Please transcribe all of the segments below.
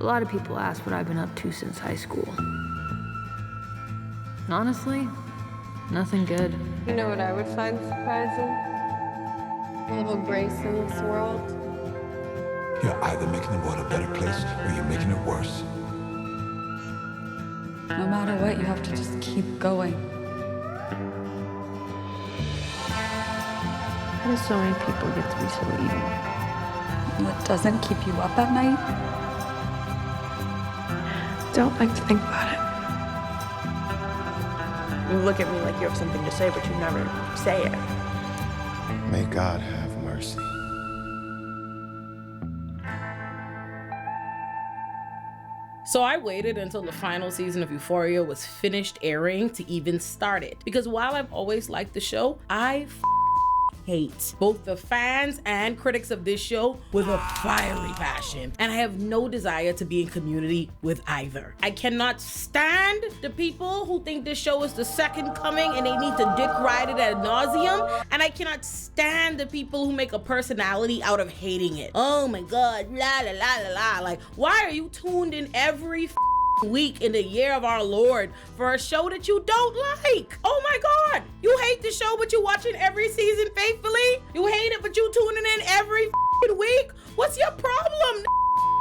A lot of people ask what I've been up to since high school. And honestly, nothing good. You know what I would find surprising? A little grace in this world. You're either making the world a better place or you're making it worse. No matter what, you have to just keep going. How do so many people get to be so evil? It doesn't keep you up at night. Don't like to think about it. You look at me like you have something to say, but you never say it. May God have mercy. So I waited until the final season of Euphoria was finished airing to even start it. Because while I've always liked the show, I hate both the fans and critics of this show with a fiery passion, and I have no desire to be in community with either. I cannot stand the people who think this show is the second coming and they need to dick ride it ad nauseum, and I cannot stand the people who make a personality out of hating it. Oh my god, la la la la la. Like, why are you tuned in every week in the year of our Lord for a show that you don't like? Oh my god, you hate the show but you watching every season faithfully? You hate it but you tuning in every week? What's your problem?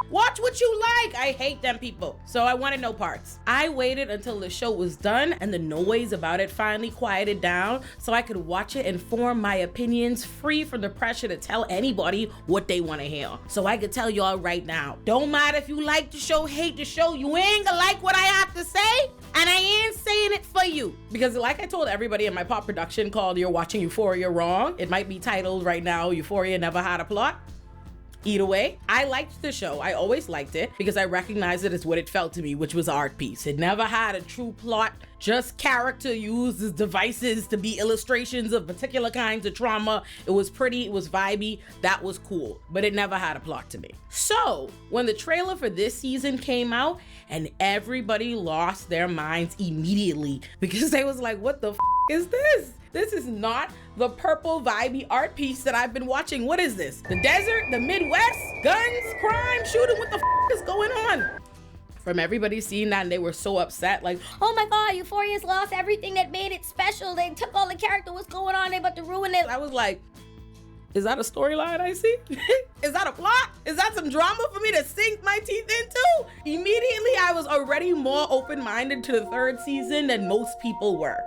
Watch what you like. I hate them people. So I wanted no parts. I waited until the show was done and the noise about it finally quieted down so I could watch it and form my opinions free from the pressure to tell anybody what they want to hear. So I could tell y'all right now, don't matter if you like the show, hate the show, you ain't gonna like what I have to say, and I ain't saying it for you. Because like I told everybody in my pop production called You're Watching Euphoria Wrong, it might be titled right now, Euphoria Never Had a Plot. Either way, I liked the show. I always liked it because I recognized it as what it felt to me, which was an art piece. It never had a true plot, just character used as devices to be illustrations of particular kinds of trauma. It was pretty, it was vibey, that was cool, but it never had a plot to me. So when the trailer for this season came out and everybody lost their minds immediately because they was like, what the is this? This is not the purple vibey art piece that I've been watching. What is this? The desert, the Midwest, guns, crime, shooting, what the is going on? From everybody seeing that and they were so upset, like, oh my god, Euphoria's lost everything that made it special. They took all the character, what's going on? They about to ruin it. I was like, is that a storyline I see? Is that a plot? Is that some drama for me to sink my teeth into? Immediately, I was already more open-minded to the third season than most people were.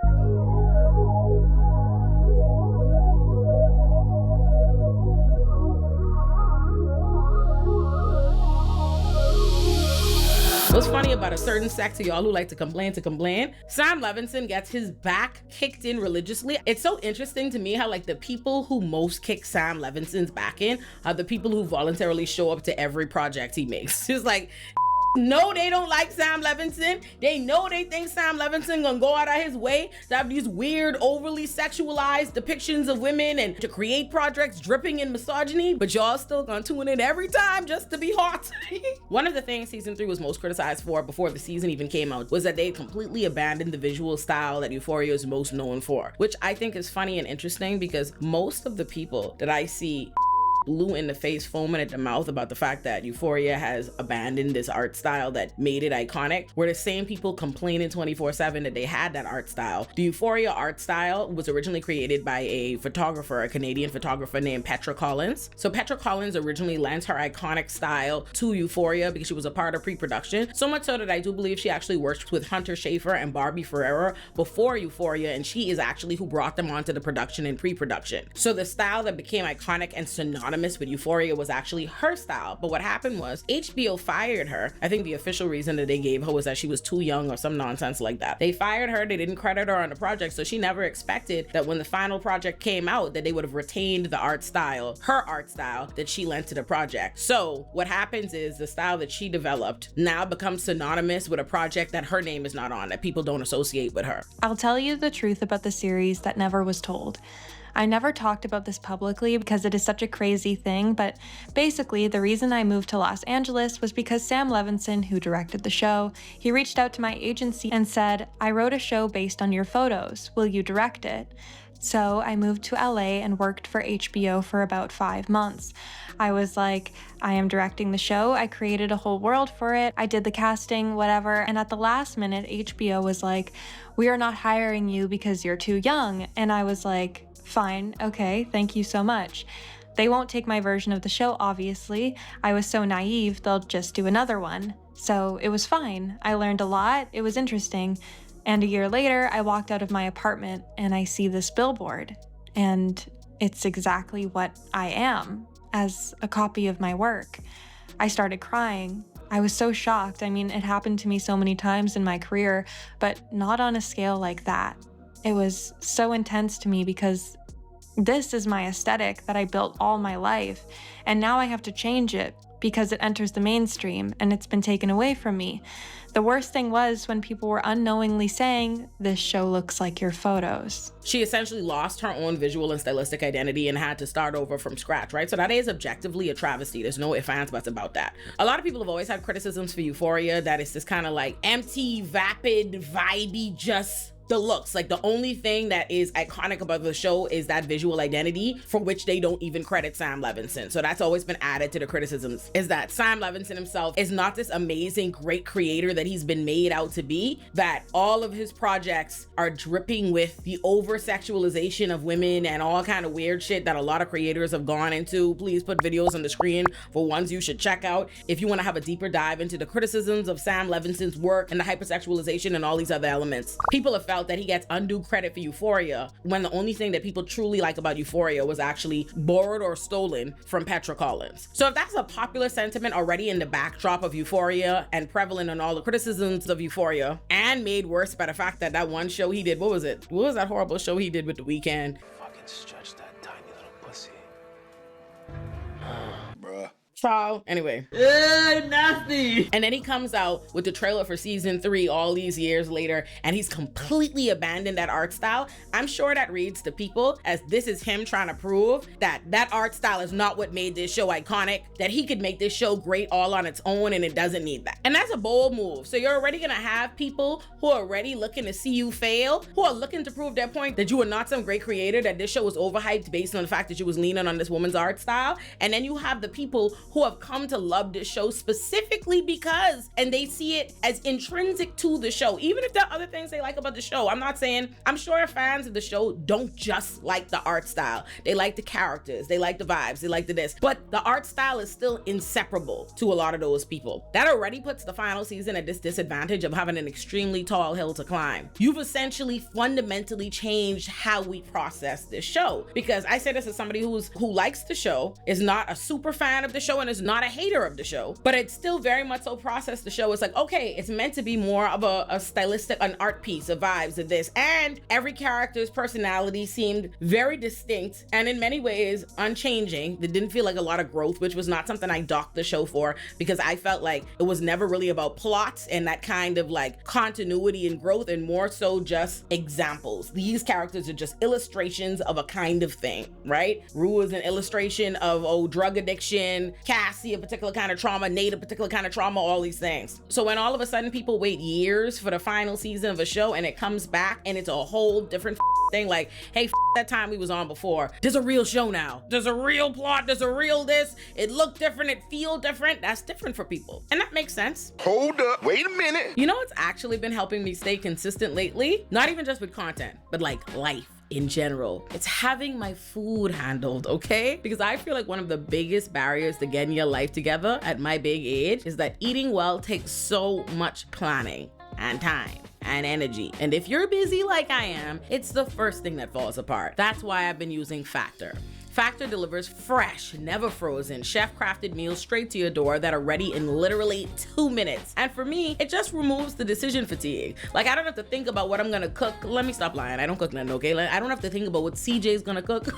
What's funny about a certain sect of y'all who like to complain, Sam Levinson gets his back kicked in religiously. It's so interesting to me how like the people who most kick Sam Levinson's back in are the people who voluntarily show up to every project he makes. It's like, no, they don't like Sam Levinson. They know they think Sam Levinson gonna go out of his way to have these weird, overly sexualized depictions of women and to create projects dripping in misogyny, but y'all still gonna tune in every time just to be hot. One of the things season 3 was most criticized for before the season even came out was that they completely abandoned the visual style that Euphoria is most known for, which I think is funny and interesting because most of the people that I see blue in the face, foaming at the mouth about the fact that Euphoria has abandoned this art style that made it iconic were the same people complaining 24/7 that they had that art style. The Euphoria art style was originally created by a photographer, a Canadian photographer named Petra Collins. So Petra Collins originally lent her iconic style to Euphoria because she was a part of pre-production. So much so that I do believe she actually worked with Hunter Schafer and Barbie Ferreira before Euphoria, and she is actually who brought them onto the production and pre-production. So the style that became iconic and synonymous with Euphoria was actually her style. But what happened was HBO fired her. I think the official reason that they gave her was that she was too young or some nonsense like that. They fired her, they didn't credit her on the project, so she never expected that when the final project came out that they would have retained the art style, her art style that she lent to the project. So what happens is the style that she developed now becomes synonymous with a project that her name is not on, that people don't associate with her. I'll tell you the truth about the series that never was told. I never talked about this publicly because it is such a crazy thing, but basically the reason I moved to Los Angeles was because Sam Levinson, who directed the show, he reached out to my agency and said, I wrote a show based on your photos. Will you direct it? So I moved to LA and worked for HBO for about 5 months. I was like, I am directing the show. I created a whole world for it. I did the casting, whatever. And at the last minute, HBO was like, we are not hiring you because you're too young. And I was like, fine, okay, thank you so much. They won't take my version of the show, obviously. I was so naive, they'll just do another one. So it was fine. I learned a lot. It was interesting. And a year later, I walked out of my apartment and I see this billboard. And it's exactly what I am, as a copy of my work. I started crying. I was so shocked. I mean, it happened to me so many times in my career, but not on a scale like that. It was so intense to me because this is my aesthetic that I built all my life, and now I have to change it because it enters the mainstream and it's been taken away from me. The worst thing was when people were unknowingly saying, this show looks like your photos. She essentially lost her own visual and stylistic identity and had to start over from scratch, right? So that is objectively a travesty. There's no ifs, ands, buts about that. A lot of people have always had criticisms for Euphoria, that it's this kind of like empty, vapid, vibey, just the looks. Like the only thing that is iconic about the show is that visual identity, for which they don't even credit Sam Levinson. So that's always been added to the criticisms, is that Sam Levinson himself is not this amazing, great creator that he's been made out to be, that all of his projects are dripping with the over-sexualization of women and all kind of weird shit that a lot of creators have gone into. Please put videos on the screen for ones you should check out if you want to have a deeper dive into the criticisms of Sam Levinson's work and the hypersexualization and all these other elements. People have felt that he gets undue credit for Euphoria when the only thing that people truly like about Euphoria was actually borrowed or stolen from Petra Collins. So if that's a popular sentiment already in the backdrop of Euphoria and prevalent on all the criticisms of Euphoria, and made worse by the fact that that one show he did, what was it? What was that horrible show he did with The Weeknd? Fucking stretch that tiny little pussy. Bruh. Child. Anyway. Nasty. And then he comes out with the trailer for season 3 all these years later, and he's completely abandoned that art style. I'm sure that reads to people as this is him trying to prove that that art style is not what made this show iconic, that he could make this show great all on its own and it doesn't need that. And that's a bold move. So you're already gonna have people who are already looking to see you fail, who are looking to prove their point that you are not some great creator, that this show was overhyped based on the fact that you was leaning on this woman's art style. And then you have the people who have come to love this show specifically because, and they see it as intrinsic to the show, even if there are other things they like about the show. I'm not saying, I'm sure fans of the show don't just like the art style. They like the characters, they like the vibes, they like the this, but the art style is still inseparable to a lot of those people. That already puts the final season at this disadvantage of having an extremely tall hill to climb. You've essentially fundamentally changed how we process this show, because I say this as somebody who likes the show, is not a super fan of the show, and is not a hater of the show, but it's still very much so process the show. It's like, okay, it's meant to be more of a stylistic, an art piece, of vibes of this, and every character's personality seemed very distinct and in many ways unchanging. It didn't feel like a lot of growth, which was not something I docked the show for, because I felt like it was never really about plots and that kind of like continuity and growth, and more so just examples. These characters are just illustrations of a kind of thing, right? Rue is an illustration of drug addiction, Cassie a particular kind of trauma, Nate a particular kind of trauma, all these things. So when all of a sudden people wait years for the final season of a show and it comes back and it's a whole different thing, like, hey, that time we was on before, there's a real show now, there's a real plot, there's a real this, it looked different, it feel different, that's different for people. And that makes sense. Hold up, wait a minute. You know what's actually been helping me stay consistent lately? Not even just with content, but like life in general. It's having my food handled, okay? Because I feel like one of the biggest barriers to getting your life together at my big age is that eating well takes so much planning and time and energy. And if you're busy like I am, it's the first thing that falls apart. That's why I've been using Factor. Factor delivers fresh, never frozen, chef-crafted meals straight to your door that are ready in literally 2 minutes. And for me, it just removes the decision fatigue. Like, I don't have to think about what I'm gonna cook. Let me stop lying, I don't cook nothing, okay? Like, I don't have to think about what CJ's gonna cook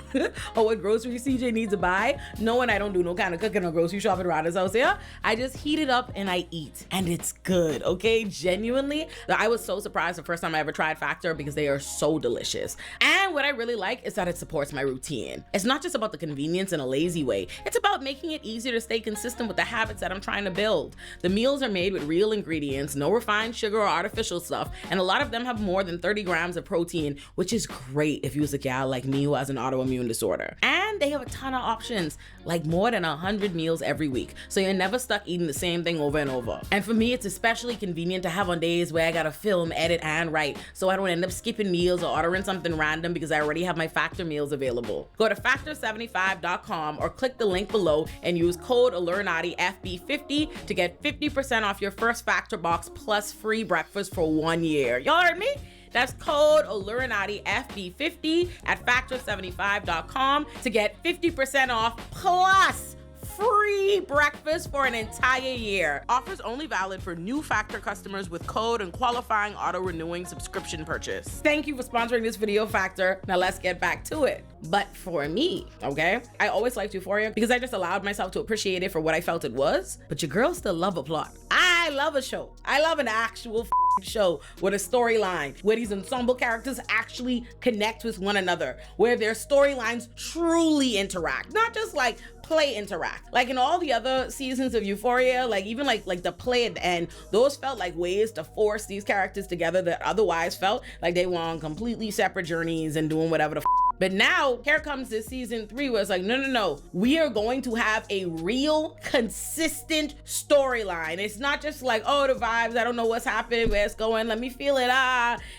or what groceries CJ needs to buy, knowing I don't do no kind of cooking or grocery shopping around his house. Yeah, I just heat it up and I eat, and it's good, okay? Genuinely, I was so surprised the first time I ever tried Factor because they are so delicious. And what I really like is that it supports my routine. It's not just about the convenience in a lazy way. It's about making it easier to stay consistent with the habits that I'm trying to build. The meals are made with real ingredients, no refined sugar or artificial stuff, and a lot of them have more than 30 grams of protein, which is great if you're a gal like me who has an autoimmune disorder. And they have a ton of options, like more than 100 meals every week, so you're never stuck eating the same thing over and over. And for me, it's especially convenient to have on days where I gotta film, edit, and write, so I don't end up skipping meals or ordering something random because I already have my Factor meals available. Go to factor75.com or click the link below and use code ALLURNATIFB50 to get 50% off your first Factor box plus free breakfast for 1 year. Y'all heard me? That's code ALLURNATIFB50 at factor75.com to get 50% off plus free breakfast for an entire year. Offers only valid for new Factor customers with code and qualifying auto-renewing subscription purchase. Thank you for sponsoring this video, Factor. Now let's get back to it. But for me, okay, I always liked Euphoria because I just allowed myself to appreciate it for what I felt it was. But your girls still love a plot. I love a show. I love an actual show with a storyline where these ensemble characters actually connect with one another, where their storylines truly interact, not just like play interact. Like in all the other seasons of Euphoria, like even like the play at the end, those felt like ways to force these characters together that otherwise felt like they were on completely separate journeys and doing whatever the But now, here comes this season 3 where it's like, no. We are going to have a real, consistent storyline. It's not just like, oh, the vibes, I don't know what's happening, where it's going, let me feel it,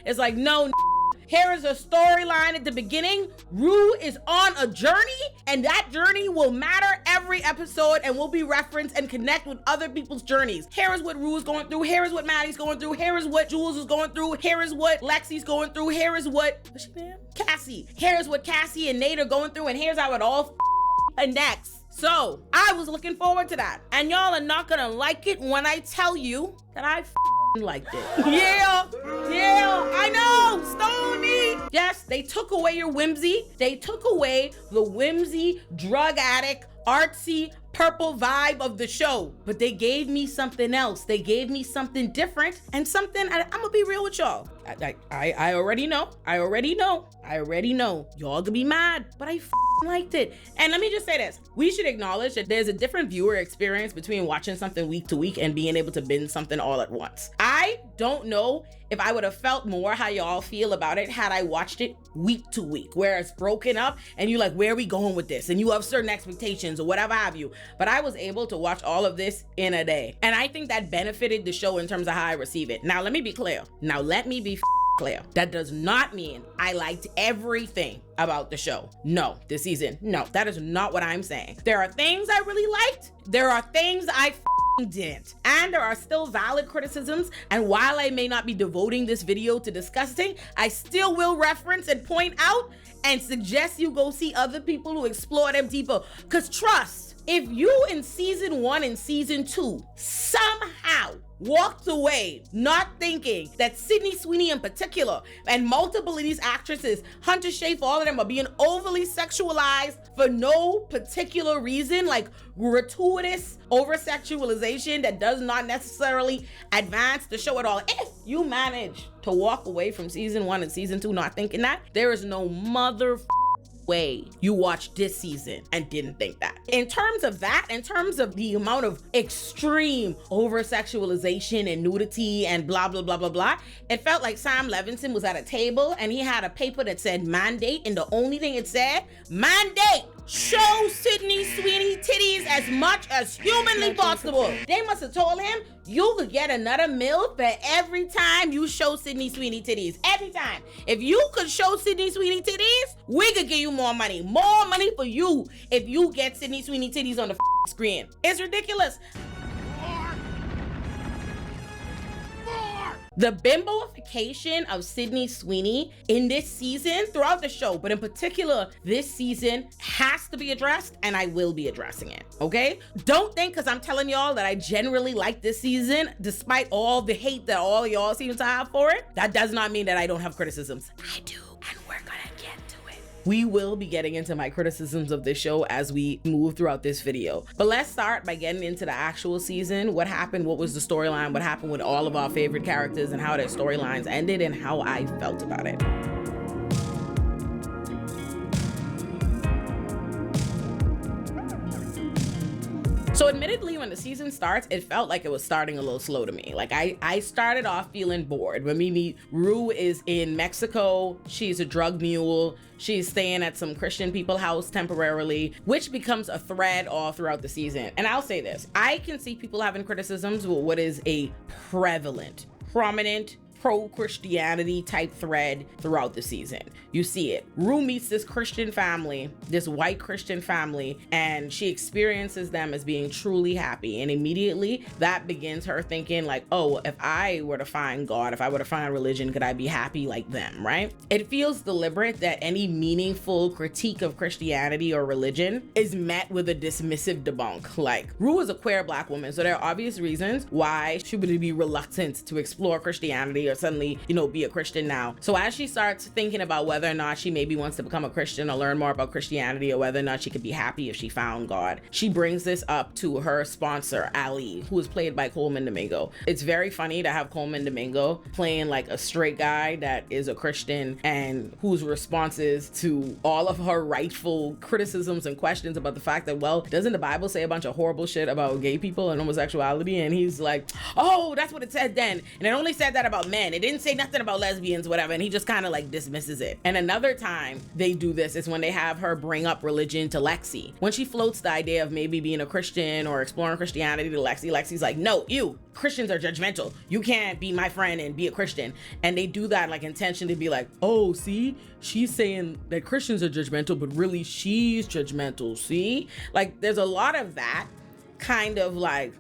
It's like, no, here is a storyline at the beginning. Rue is on a journey, and that journey will matter every episode and will be referenced and connect with other people's journeys. Here is what Rue is going through. Here is what Maddy's going through. Here is what Jules is going through. Here is what Lexi's going through. Here is what, what's she name? Cassie. Here is what Cassie and Nate are going through, and here's how it all connects. So I was looking forward to that. And y'all are not gonna like it when I tell you that I liked it. Yeah, I know, stone me. Yes, they took away your whimsy. They took away the whimsy, drug addict, artsy, purple vibe of the show, but they gave me something else. They gave me something different and something, I'm gonna be real with y'all. I already know. Y'all gonna be mad, but I liked it. And let me just say this. We should acknowledge that there's a different viewer experience between watching something week to week and being able to binge something all at once. I don't know if I would have felt more how y'all feel about it had I watched it week to week, where it's broken up and you're like, where are we going with this? And you have certain expectations or whatever have you. But I was able to watch all of this in a day. And I think that benefited the show in terms of how I receive it. Now, let me be clear. Clear. That does not mean I liked everything about the show. No, this season. No, that is not what I'm saying. There are things I really liked. There are things I didn't. And there are still valid criticisms. And while I may not be devoting this video to discussing, I still will reference and point out and suggest you go see other people who explore them deeper. Because trust, if you in season 1 and season 2 somehow walked away not thinking that Sydney Sweeney in particular and multiple of these actresses, Hunter Schafer, all of them are being overly sexualized for no particular reason, like gratuitous over-sexualization that does not necessarily advance the show at all. If you manage to walk away from season 1 and season 2 not thinking that, there is no way you watched this season and didn't think that. In terms of that, in terms of the amount of extreme over-sexualization and nudity and blah, blah, blah, blah, blah, it felt like Sam Levinson was at a table and he had a paper that said mandate, and the only thing it said, mandate, show Sydney Sweeney titties as much as humanly possible. They must have told him, you could get another meal for every time you show Sydney Sweeney titties. Every time. If you could show Sydney Sweeney titties, we could give you more money. More money for you if you get Sydney Sweeney titties on the screen. It's ridiculous. The bimboification of Sydney Sweeney in this season, throughout the show, but in particular this season, has to be addressed, and I will be addressing it, okay? Don't think because I'm telling y'all that I generally like this season, despite all the hate that all y'all seem to have for it, that does not mean that I don't have criticisms. I do, and we're gonna get to it. We will be getting into my criticisms of this show as we move throughout this video. But let's start by getting into the actual season. What happened, what was the storyline, what happened with all of our favorite characters and how their storylines ended and how I felt about it. So admittedly, when the season starts, it felt like it was starting a little slow to me. Like I started off feeling bored. When we meet, Rue is in Mexico. She's a drug mule. She's staying at some Christian people house temporarily, which becomes a thread all throughout the season. And I'll say this, I can see people having criticisms with what is a prevalent, prominent, pro-Christianity type thread throughout the season. You see it. Rue meets this Christian family, this white Christian family, and she experiences them as being truly happy. And immediately that begins her thinking like, oh, if I were to find God, if I were to find religion, could I be happy like them, right? It feels deliberate that any meaningful critique of Christianity or religion is met with a dismissive debunk. Like, Rue is a queer Black woman, so there are obvious reasons why she would be reluctant to explore Christianity or suddenly, be a Christian now. So as she starts thinking about whether or not she maybe wants to become a Christian or learn more about Christianity, or whether or not she could be happy if she found God, she brings this up to her sponsor, Ali, who is played by Coleman Domingo. It's very funny to have Coleman Domingo playing like a straight guy that is a Christian and whose responses to all of her rightful criticisms and questions about the fact that, well, doesn't the Bible say a bunch of horrible shit about gay people and homosexuality? And he's like, oh, that's what it said then. And it only said that about men. It didn't say nothing about lesbians, whatever. And he just kind of like dismisses it. And another time they do this is when they have her bring up religion to Lexi. When she floats the idea of maybe being a Christian or exploring Christianity to Lexi, Lexi's like, no, Christians are judgmental. You can't be my friend and be a Christian. And they do that like intention to be like, oh, see, she's saying that Christians are judgmental, but really she's judgmental, see? Like, there's a lot of that kind of like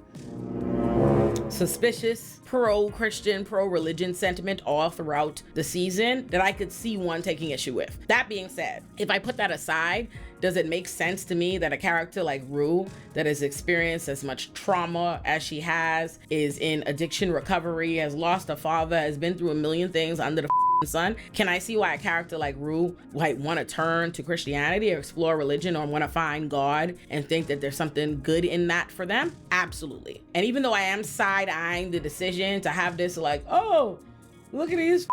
suspicious pro-Christian, pro-religion sentiment all throughout the season that I could see one taking issue with. That being said, if I put that aside, does it make sense to me that a character like Rue, that has experienced as much trauma as she has, is in addiction recovery, has lost a father, has been through a million things under the sun, can I see why a character like Rue might want to turn to Christianity or explore religion or want to find God and think that there's something good in that for them? Absolutely. And even though I am side-eyeing the decision to have this like, oh, look at these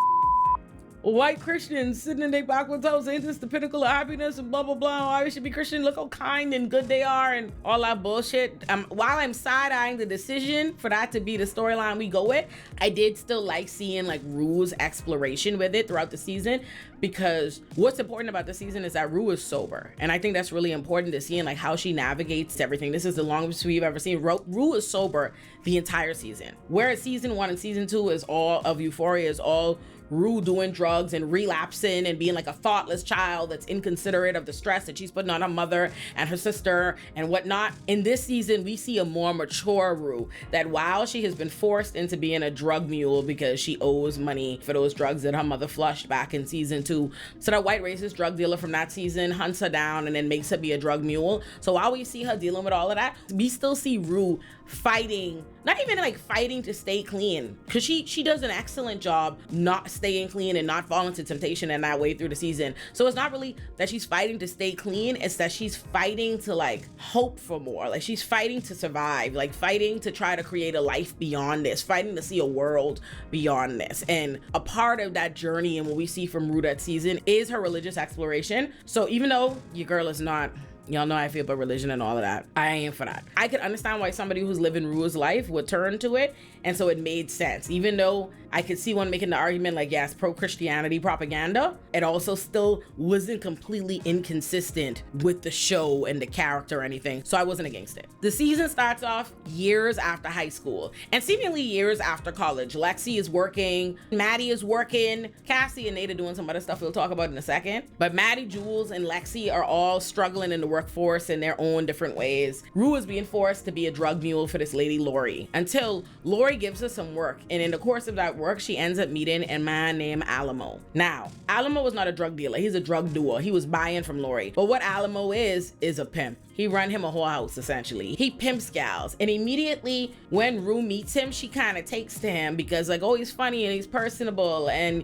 white Christians sitting in their backward toes, ain't this the pinnacle of happiness and blah blah blah, why we should be Christian, look how kind and good they are and all that bullshit. While I'm side-eyeing the decision for that to be the storyline we go with, I did still like seeing like Rue's exploration with it throughout the season, because what's important about the season is that Rue is sober, and I think that's really important to see in like how she navigates everything. This is the longest we've ever seen. Rue is sober the entire season, whereas season 1 and season 2 is all of Euphoria, is all Rue doing drugs and relapsing and being like a thoughtless child that's inconsiderate of the stress that she's putting on her mother and her sister and whatnot. In this season, we see a more mature Rue, that while she has been forced into being a drug mule because she owes money for those drugs that her mother flushed back in season 2, so that white racist drug dealer from that season hunts her down and then makes her be a drug mule. So while we see her dealing with all of that, we still see Rue fighting, not even like fighting to stay clean, because she does an excellent job not staying clean and not falling to temptation in that way through the season. So it's not really that she's fighting to stay clean, it's that she's fighting to like hope for more. Like, she's fighting to survive, like fighting to try to create a life beyond this, fighting to see a world beyond this. And a part of that journey and what we see from Rue that season is her religious exploration. So even though your girl is not, y'all know how I feel about religion and all of that, I ain't for that. I could understand why somebody who's living Rue's life would turn to it, and so it made sense. Even though I could see one making the argument like, yes, pro-Christianity propaganda, it also still wasn't completely inconsistent with the show and the character or anything, so I wasn't against it. The season starts off years after high school, and seemingly years after college. Lexi is working, Maddy is working, Cassie and Nate are doing some other stuff we'll talk about in a second, but Maddy, Jules, and Lexi are all struggling in the workforce in their own different ways. Rue is being forced to be a drug mule for this lady Lori, until Lori gives her some work, and in the course of that work, she ends up meeting a man named Alamo. Now, Alamo was not a drug dealer, he's a drug doer. He was buying from Lori, but what Alamo is a pimp. He run him a whorehouse, essentially. He pimps gals, and immediately when Rue meets him, she kind of takes to him because like, oh, he's funny and he's personable, and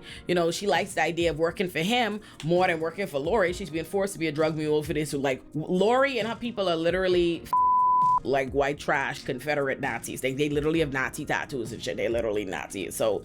she likes the idea of working for him more than working for Lori. She's being forced to be a drug mule for this. Like, Lori and her people are literally like white trash Confederate Nazis. They literally have Nazi tattoos and shit. They're literally Nazis. So,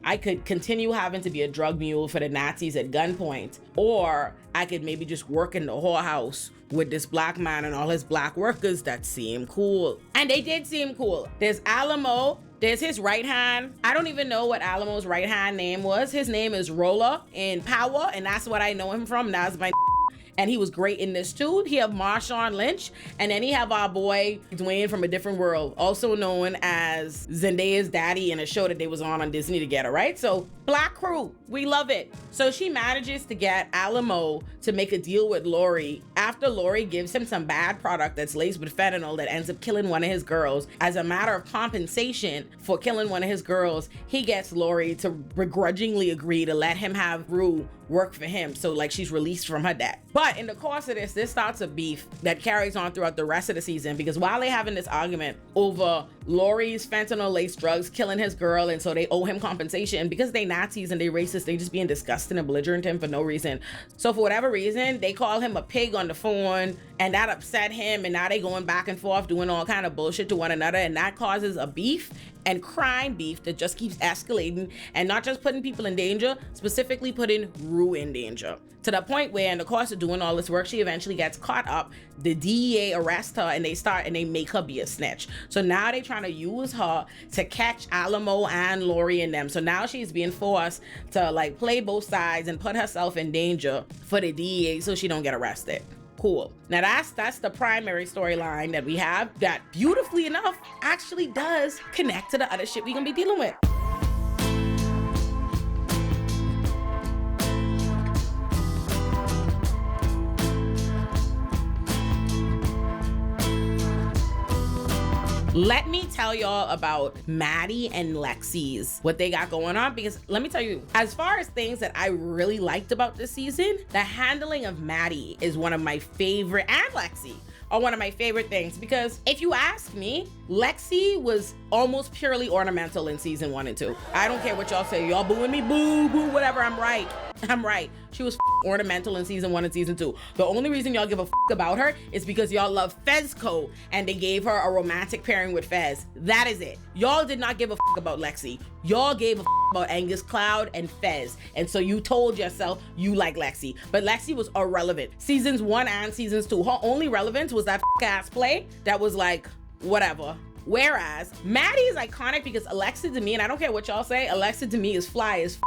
I could continue having to be a drug mule for the Nazis at gunpoint, or I could maybe just work in the whorehouse with this black man and all his black workers that seem cool. And they did seem cool. There's Alamo. There's his right hand. I don't even know what Alamo's right hand name was. His name is Roller in Power, and that's what I know him from. That's my and he was great in this too. He have Marshawn Lynch, and then he have our boy Dwayne from A Different World, also known as Zendaya's daddy in a show that they was on Disney together, right? So black crew, we love it. So she manages to get Alamo to make a deal with Lori after Lori gives him some bad product that's laced with fentanyl that ends up killing one of his girls. As a matter of compensation for killing one of his girls, he gets Lori to begrudgingly agree to let him have Rue work for him, so like she's released from her debt. But in the course of this starts a beef that carries on throughout the rest of the season, because while they having this argument over Lori's fentanyl-laced drugs killing his girl, and so they owe him compensation, because they Nazis and they racist, they just being disgusting and belligerent to him for no reason. So for whatever reason, they call him a pig on the phone, and that upset him, and now they going back and forth doing all kind of bullshit to one another, and that causes a beef and crime beef that just keeps escalating, and not just putting people in danger, specifically putting Rue in danger. To the point where in the course of doing all this work, she eventually gets caught up. The DEA arrests her, and they make her be a snitch. So now they trying to use her to catch Alamo and Lori and them. So now she's being forced to like play both sides and put herself in danger for the DEA so she don't get arrested. Cool. Now that's the primary storyline that we have that, beautifully enough, actually does connect to the other shit we gonna be dealing with. Let me tell y'all about Maddy and Lexi's, what they got going on, because let me tell you, as far as things that I really liked about this season, the handling of Maddy is one of my favorite, and Lexi are one of my favorite things, because if you ask me, Lexi was almost purely ornamental in season 1 and 2. I don't care what y'all say. Y'all booing me, boo, boo, whatever. I'm right. She was ornamental in season 1 and season 2. The only reason y'all give a about her is because y'all love Fezco and they gave her a romantic pairing with Fez. That is it. Y'all did not give a about Lexi. Y'all gave a about Angus Cloud and Fez. And so you told yourself you like Lexi. But Lexi was irrelevant. Seasons 1 and seasons 2. Her only relevance was that ass play that was like, whatever. Whereas Maddy is iconic because Alexa to me, and I don't care what y'all say, Alexa to me is fly as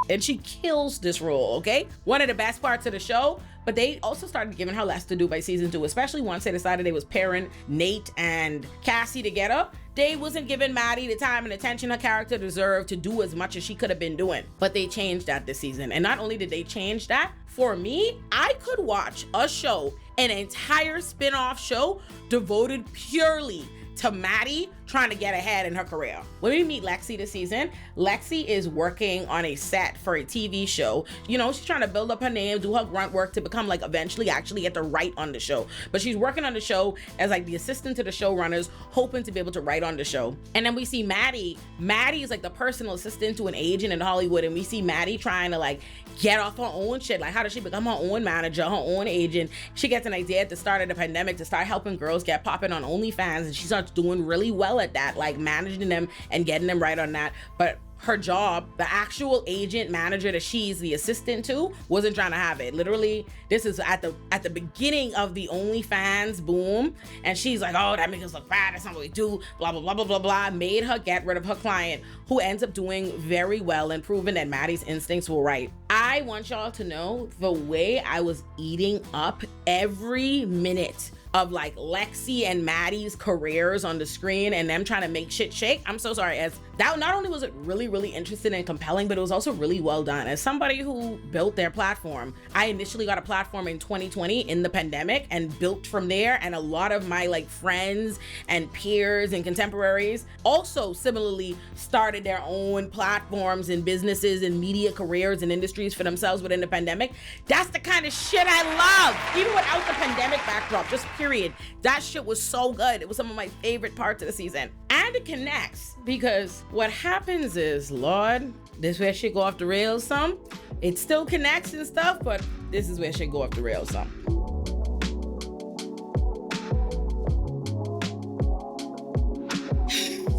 and she kills this role, okay? One of the best parts of the show, but they also started giving her less to do by season 2, especially once they decided they was pairing Nate and Cassie together. They wasn't giving Maddy the time and attention her character deserved to do as much as she could have been doing. But they changed that this season. And not only did they change that, for me, I could watch a show, an entire spin-off show devoted purely to Maddy trying to get ahead in her career. When we meet Lexi this season, Lexi is working on a set for a TV show. You know, she's trying to build up her name, do her grunt work to become like eventually actually get to write on the show. But she's working on the show as like the assistant to the showrunners, hoping to be able to write on the show. And then we see Maddy. Maddy is like the personal assistant to an agent in Hollywood, and we see Maddy trying to like get off her own shit. Like, how does she become her own manager, her own agent? She gets an idea at the start of the pandemic to start helping girls get popping on OnlyFans, and she starts doing really well at that, like managing them and getting them right on that. But her job, the actual agent manager that she's the assistant to, wasn't trying to have it. Literally, this is at the beginning of the OnlyFans boom, and she's like, oh, that makes us look bad, that's not what we do, blah blah blah blah blah blah, made her get rid of her client, who ends up doing very well and proving that Maddy's instincts were right. I want y'all to know the way I was eating up every minute of like Lexi and Maddy's careers on the screen and them trying to make shit shake. I'm so sorry. As that, not only was it really, really interesting and compelling, but it was also really well done. As somebody who built their platform, I initially got a platform in 2020 in the pandemic and built from there. And a lot of my like friends and peers and contemporaries also similarly started their own platforms and businesses and media careers and industries for themselves within the pandemic. That's the kind of shit I love. Even without the pandemic backdrop, just period. That shit was so good. It was some of my favorite parts of the season. And it connects because what happens is, Lord, this is where shit go off the rails some. It still connects and stuff, but this is where shit go off the rails some.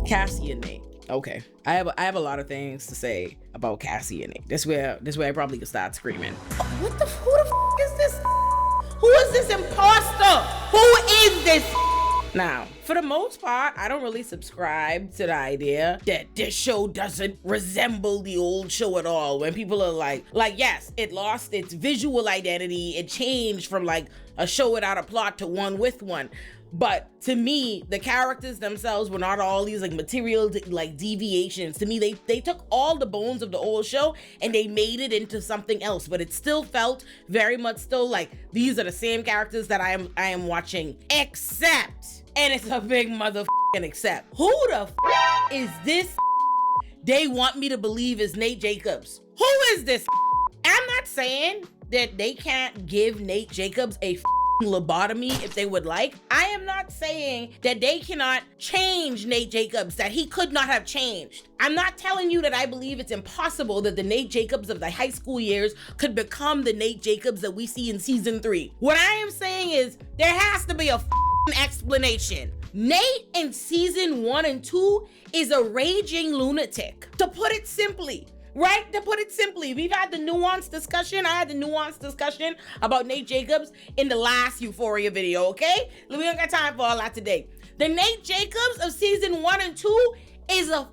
Cassie and Nate. Okay, I have a lot of things to say about Cassie and Nate. This where I probably could start screaming. Who the f is this? Who is this imposter? Who is this? Now, for the most part, I don't really subscribe to the idea that this show doesn't resemble the old show at all. When people are like, yes, it lost its visual identity. It changed from like a show without a plot to one with one. But to me, the characters themselves were not all these like material like deviations. To me, they took all the bones of the old show and they made it into something else. But it still felt very much still like these are the same characters that I am watching, except, and it's a big motherfucking except. Who the is this they want me to believe is Nate Jacobs? Who is this? I'm not saying that they can't give Nate Jacobs a lobotomy if they would like. I am not saying that they cannot change Nate Jacobs, that he could not have changed. I'm not telling you that I believe it's impossible that the Nate Jacobs of the high school years could become the Nate Jacobs that we see in season 3. What I am saying is there has to be a explanation. Nate in season 1 and 2 is a raging lunatic, to put it simply. Right? To put it simply, we've had the nuanced discussion. I had the nuanced discussion about Nate Jacobs in the last Euphoria video, okay? We don't got time for all that today. The Nate Jacobs of season 1 and 2 is a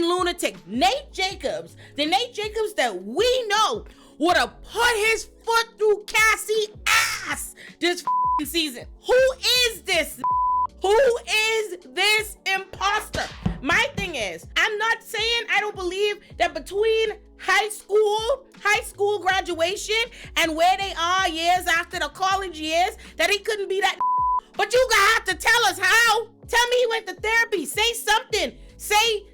lunatic. Nate Jacobs, the Nate Jacobs that we know would have put his foot through Cassie's ass this season. Who is this? Who is this imposter? My thing is, I'm not saying I don't believe that between high school graduation and where they are years after the college years, that he couldn't be that. But you gonna have to tell us how. Tell me he went to therapy. Say something. Say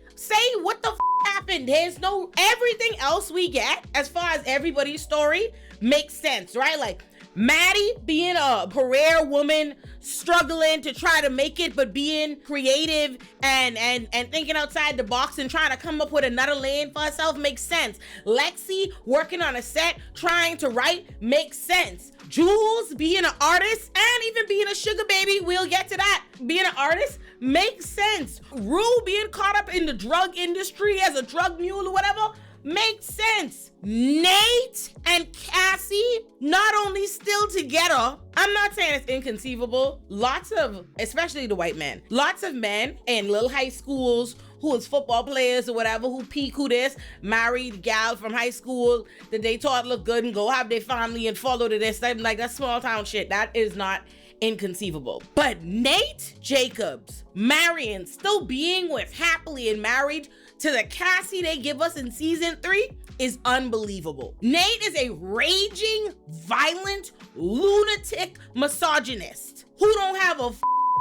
what the happened. There's no, everything else we get as far as everybody's story makes sense, right? Like Maddy being a career woman, struggling to try to make it, but being creative and thinking outside the box and trying to come up with another lane for herself makes sense. Lexi working on a set, trying to write makes sense. Jules being an artist and even being a sugar baby, we'll get to that. Being an artist makes sense. Rue being caught up in the drug industry as a drug mule or whatever makes sense. Nate and Cassie not only still together, I'm not saying it's inconceivable. Lots of, especially the white men, lots of men in little high schools who is football players or whatever, who this, married gal from high school that they thought looked good and go have their family and follow to this. I'm like, that's small town shit. That is not inconceivable. But Nate Jacobs marrying, still being with happily and married to the Cassie they give us in season 3 is unbelievable. Nate is a raging, violent, lunatic misogynist who don't have a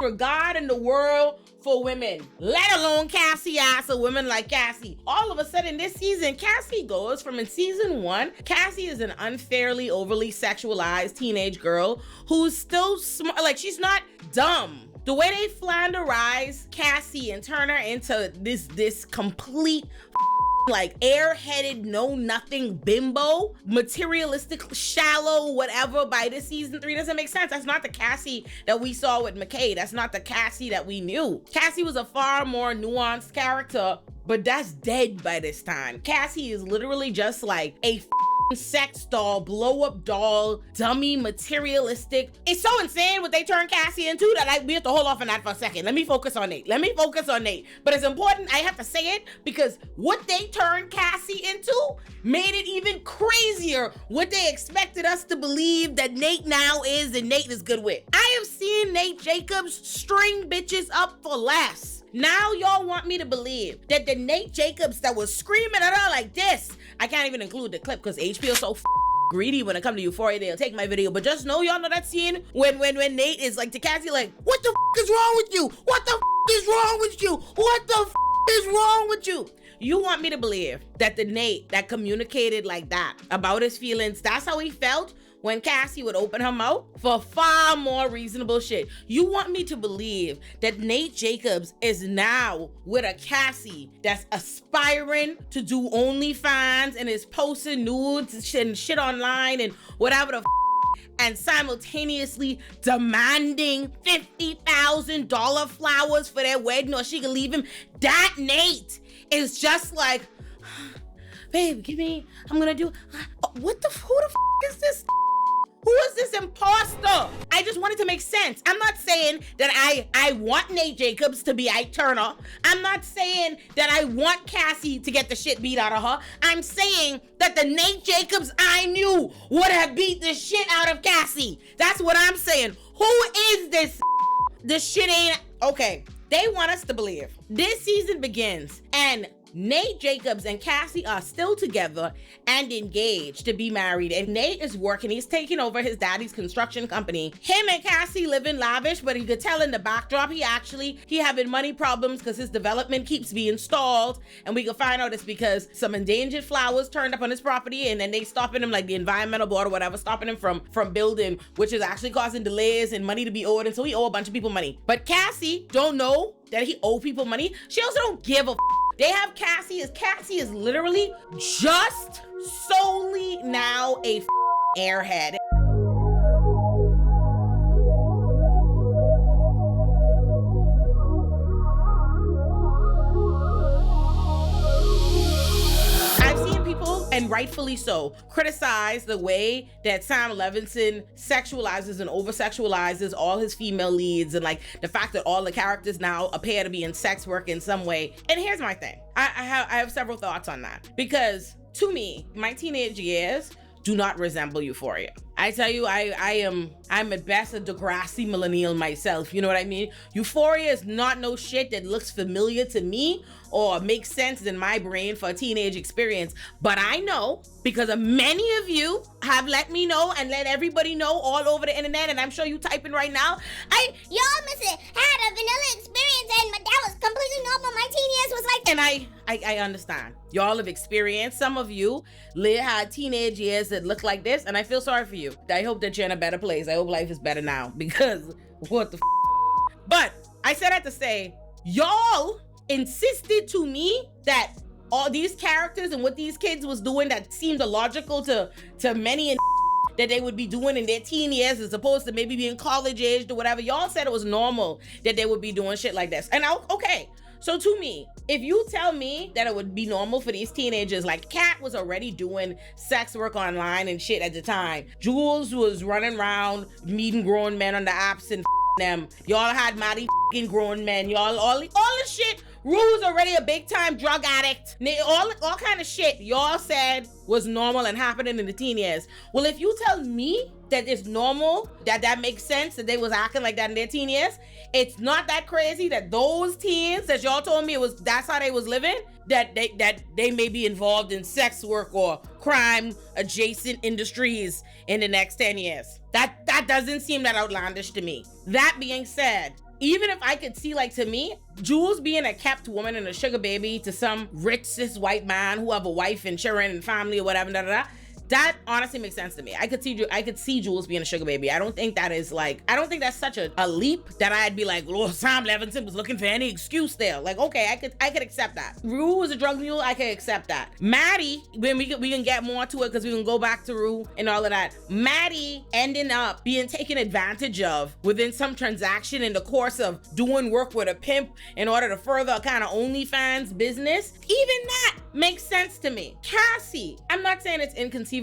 regard in the world for women, let alone Cassie ass or women like Cassie. All of a sudden this season, Cassie goes from in season 1, Cassie is an unfairly, overly sexualized teenage girl who's still smart, like she's not dumb. The way they flanderize Cassie and turn her into this complete like airheaded, know-nothing bimbo, materialistic, shallow, whatever by this season 3 doesn't make sense. That's not the Cassie that we saw with McKay. That's not the Cassie that we knew. Cassie was a far more nuanced character, but that's dead by this time. Cassie is literally just like a sex doll, blow-up doll, dummy, materialistic. It's so insane what they turned Cassie into that we have to hold off on that for a second. Let me focus on Nate. But it's important, I have to say it, because what they turned Cassie into made it even crazier what they expected us to believe that Nate now is and Nate is good with. I have seen Nate Jacobs string bitches up for less. Now y'all want me to believe that the Nate Jacobs that was screaming at her like this, I can't even include the clip because HBO is so greedy when it comes to Euphoria, they'll take my video, but just know y'all know that scene when Nate is like to Cassie like, what the is wrong with you? What the is wrong with you? What the is wrong with you? You want me to believe that the Nate that communicated like that about his feelings, that's how he felt when Cassie would open her mouth for far more reasonable shit. You want me to believe that Nate Jacobs is now with a Cassie that's aspiring to do OnlyFans and is posting nudes and shit online and whatever the and simultaneously demanding $50,000 flowers for their wedding or she can leave him. That Nate is just like, babe, give me, I'm gonna do, who the is this? Who is this imposter? I just wanted to make sense. I'm not saying that I want Nate Jacobs to be Ike Turner. I'm not saying that I want Cassie to get the shit beat out of her. I'm saying that the Nate Jacobs I knew would have beat the shit out of Cassie. That's what I'm saying. Who is this? This shit ain't, okay. They want us to believe. This season begins and Nate Jacobs and Cassie are still together and engaged to be married. And Nate is working. He's taking over his daddy's construction company. Him and Cassie live in lavish, but you could tell in the backdrop, he having money problems because his development keeps being stalled. And we can find out it's because some endangered flowers turned up on his property and then they stopping him, like the environmental board or whatever, stopping him from building, which is actually causing delays and money to be owed. And so he owe a bunch of people money. But Cassie don't know that he owe people money. She also don't give a They have Cassie is literally just solely now a airhead. I've seen people, and rightfully so, criticize the way that Sam Levinson sexualizes and over-sexualizes all his female leads, and like the fact that all the characters now appear to be in sex work in some way. And here's my thing. I have several thoughts on that, because to me, my teenage years do not resemble Euphoria. I tell you, I'm at best a Degrassi millennial myself. You know what I mean? Euphoria is not no shit that looks familiar to me or makes sense in my brain for a teenage experience. But I know, because of many of you have let me know and let everybody know all over the internet, and I'm sure you typing right now, y'all must have had a vanilla experience and that was completely normal. My teen years was like. And I understand. Y'all have experienced, some of you had teenage years that look like this, and I feel sorry for you. I hope that you're in a better place. I hope life is better now, because what the But I said that to say, y'all insisted to me that all these characters and what these kids was doing that seemed illogical to many and that they would be doing in their teen years as opposed to maybe being college aged or whatever. Y'all said it was normal that they would be doing shit like this. And okay. So to me, if you tell me that it would be normal for these teenagers, like Kat was already doing sex work online and shit at the time. Jules was running around meeting grown men on the apps and them. Y'all had Maddy grown men. Y'all all this shit. Rue was already a big time drug addict. All kind of shit y'all said was normal and happening in the teen years. Well, if you tell me that it's normal, that makes sense, that they was acting like that in their teen years, it's not that crazy that those teens that y'all told me that's how they was living, that they may be involved in sex work or crime adjacent industries in the next 10 years. That doesn't seem that outlandish to me. That being said, even if I could see, like, to me, Jules being a kept woman and a sugar baby to some rich cis white man who have a wife and children and family or whatever, that honestly makes sense to me. I could see Jules being a sugar baby. I don't think that's such a leap that I'd be like, Lord, Sam Levinson was looking for any excuse there. Like, okay, I could accept that. Rue was a drug mule, I could accept that. Maddie, when we can get more to it because we can go back to Rue and all of that. Maddie ending up being taken advantage of within some transaction in the course of doing work with a pimp in order to further a kind of OnlyFans business. Even that makes sense to me. Cassie, I'm not saying it's inconceivable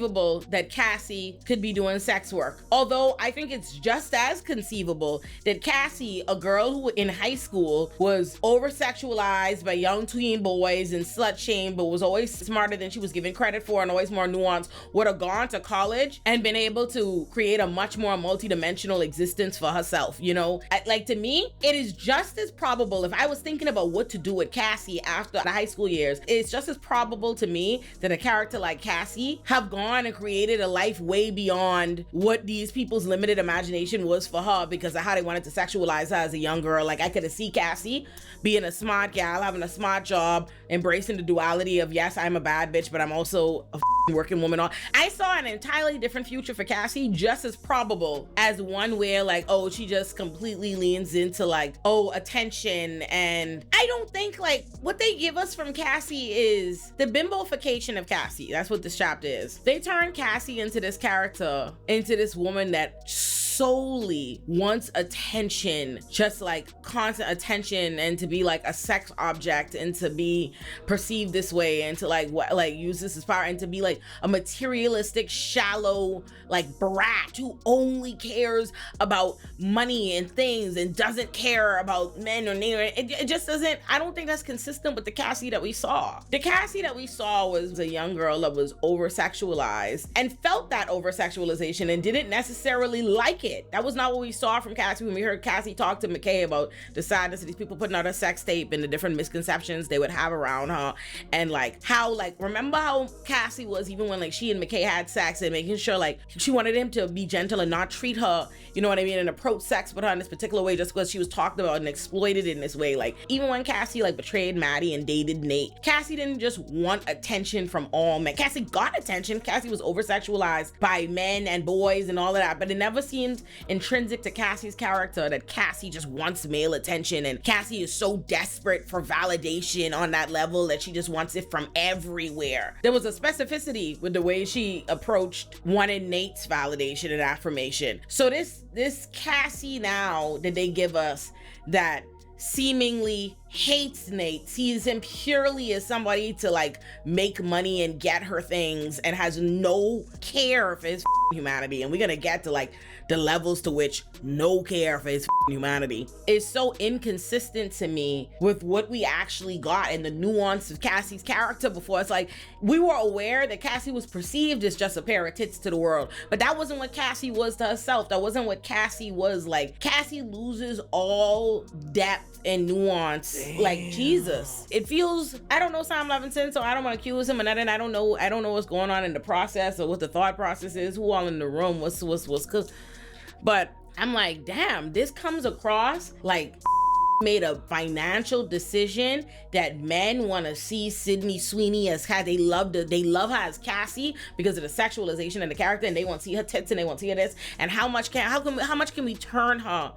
that Cassie could be doing sex work. Although I think it's just as conceivable that Cassie, a girl who in high school was over-sexualized by young tween boys and slut-shamed, but was always smarter than she was given credit for and always more nuanced, would have gone to college and been able to create a much more multidimensional existence for herself, you know? Like, to me, it is just as probable, if I was thinking about what to do with Cassie after the high school years, it's just as probable to me that a character like Cassie have gone and created a life way beyond what these people's limited imagination was for her because of how they wanted to sexualize her as a young girl. Like, I could have seen Cassie being a smart gal, having a smart job, embracing the duality of, yes, I'm a bad bitch, but I'm also a working woman on. I saw an entirely different future for Cassie, just as probable as one where like, oh, she just completely leans into like, oh, attention. And I don't think like what they give us from Cassie is the bimbofication of Cassie. That's what this chapter is. They turn Cassie into this character, into this woman that solely wants attention, just like constant attention, and to be like a sex object, and to be perceived this way, and to like use this as power, and to be like a materialistic, shallow like brat who only cares about money and things and doesn't care about men or name. It just doesn't. I don't think that's consistent with the Cassie that we saw. The Cassie that we saw was a young girl that was over sexualized and felt that over sexualization and didn't necessarily like it. That was not what we saw from Cassie when we heard Cassie talk to McKay about the sadness of these people putting out a sex tape and the different misconceptions they would have around her, and like how, like, remember how Cassie was even when like she and McKay had sex, and making sure like she wanted him to be gentle and not treat her, you know what I mean, and approach sex with her in this particular way just because she was talked about and exploited in this way. Like even when Cassie like betrayed Maddy and dated Nate, Cassie didn't just want attention from all men. Cassie got attention. Cassie was over sexualized by men and boys and all of that, but it never seemed intrinsic to Cassie's character that Cassie just wants male attention, and Cassie is so desperate for validation on that level that she just wants it from everywhere. There was a specificity with the way she approached wanting Nate's validation and affirmation. So this Cassie now that they give us, that seemingly hates Nate, sees him purely as somebody to like make money and get her things, and has no care for his humanity. And we're gonna get to like the levels to which no care for his humanity is so inconsistent to me with what we actually got and the nuance of Cassie's character before. It's like we were aware that Cassie was perceived as just a pair of tits to the world, but that wasn't what Cassie was to herself. That wasn't what Cassie was like. Cassie loses all depth and nuance. Damn. Like Jesus. It feels, I don't know Sam Levinson, so I don't want to accuse him, and I don't know what's going on in the process or what the thought process is, who all in the room, what's cause, but I'm like, damn, this comes across like made a financial decision that men want to see Sydney Sweeney as they love her as Cassie because of the sexualization of the character, and they want to see her tits and they want to see her this, and how much can we turn her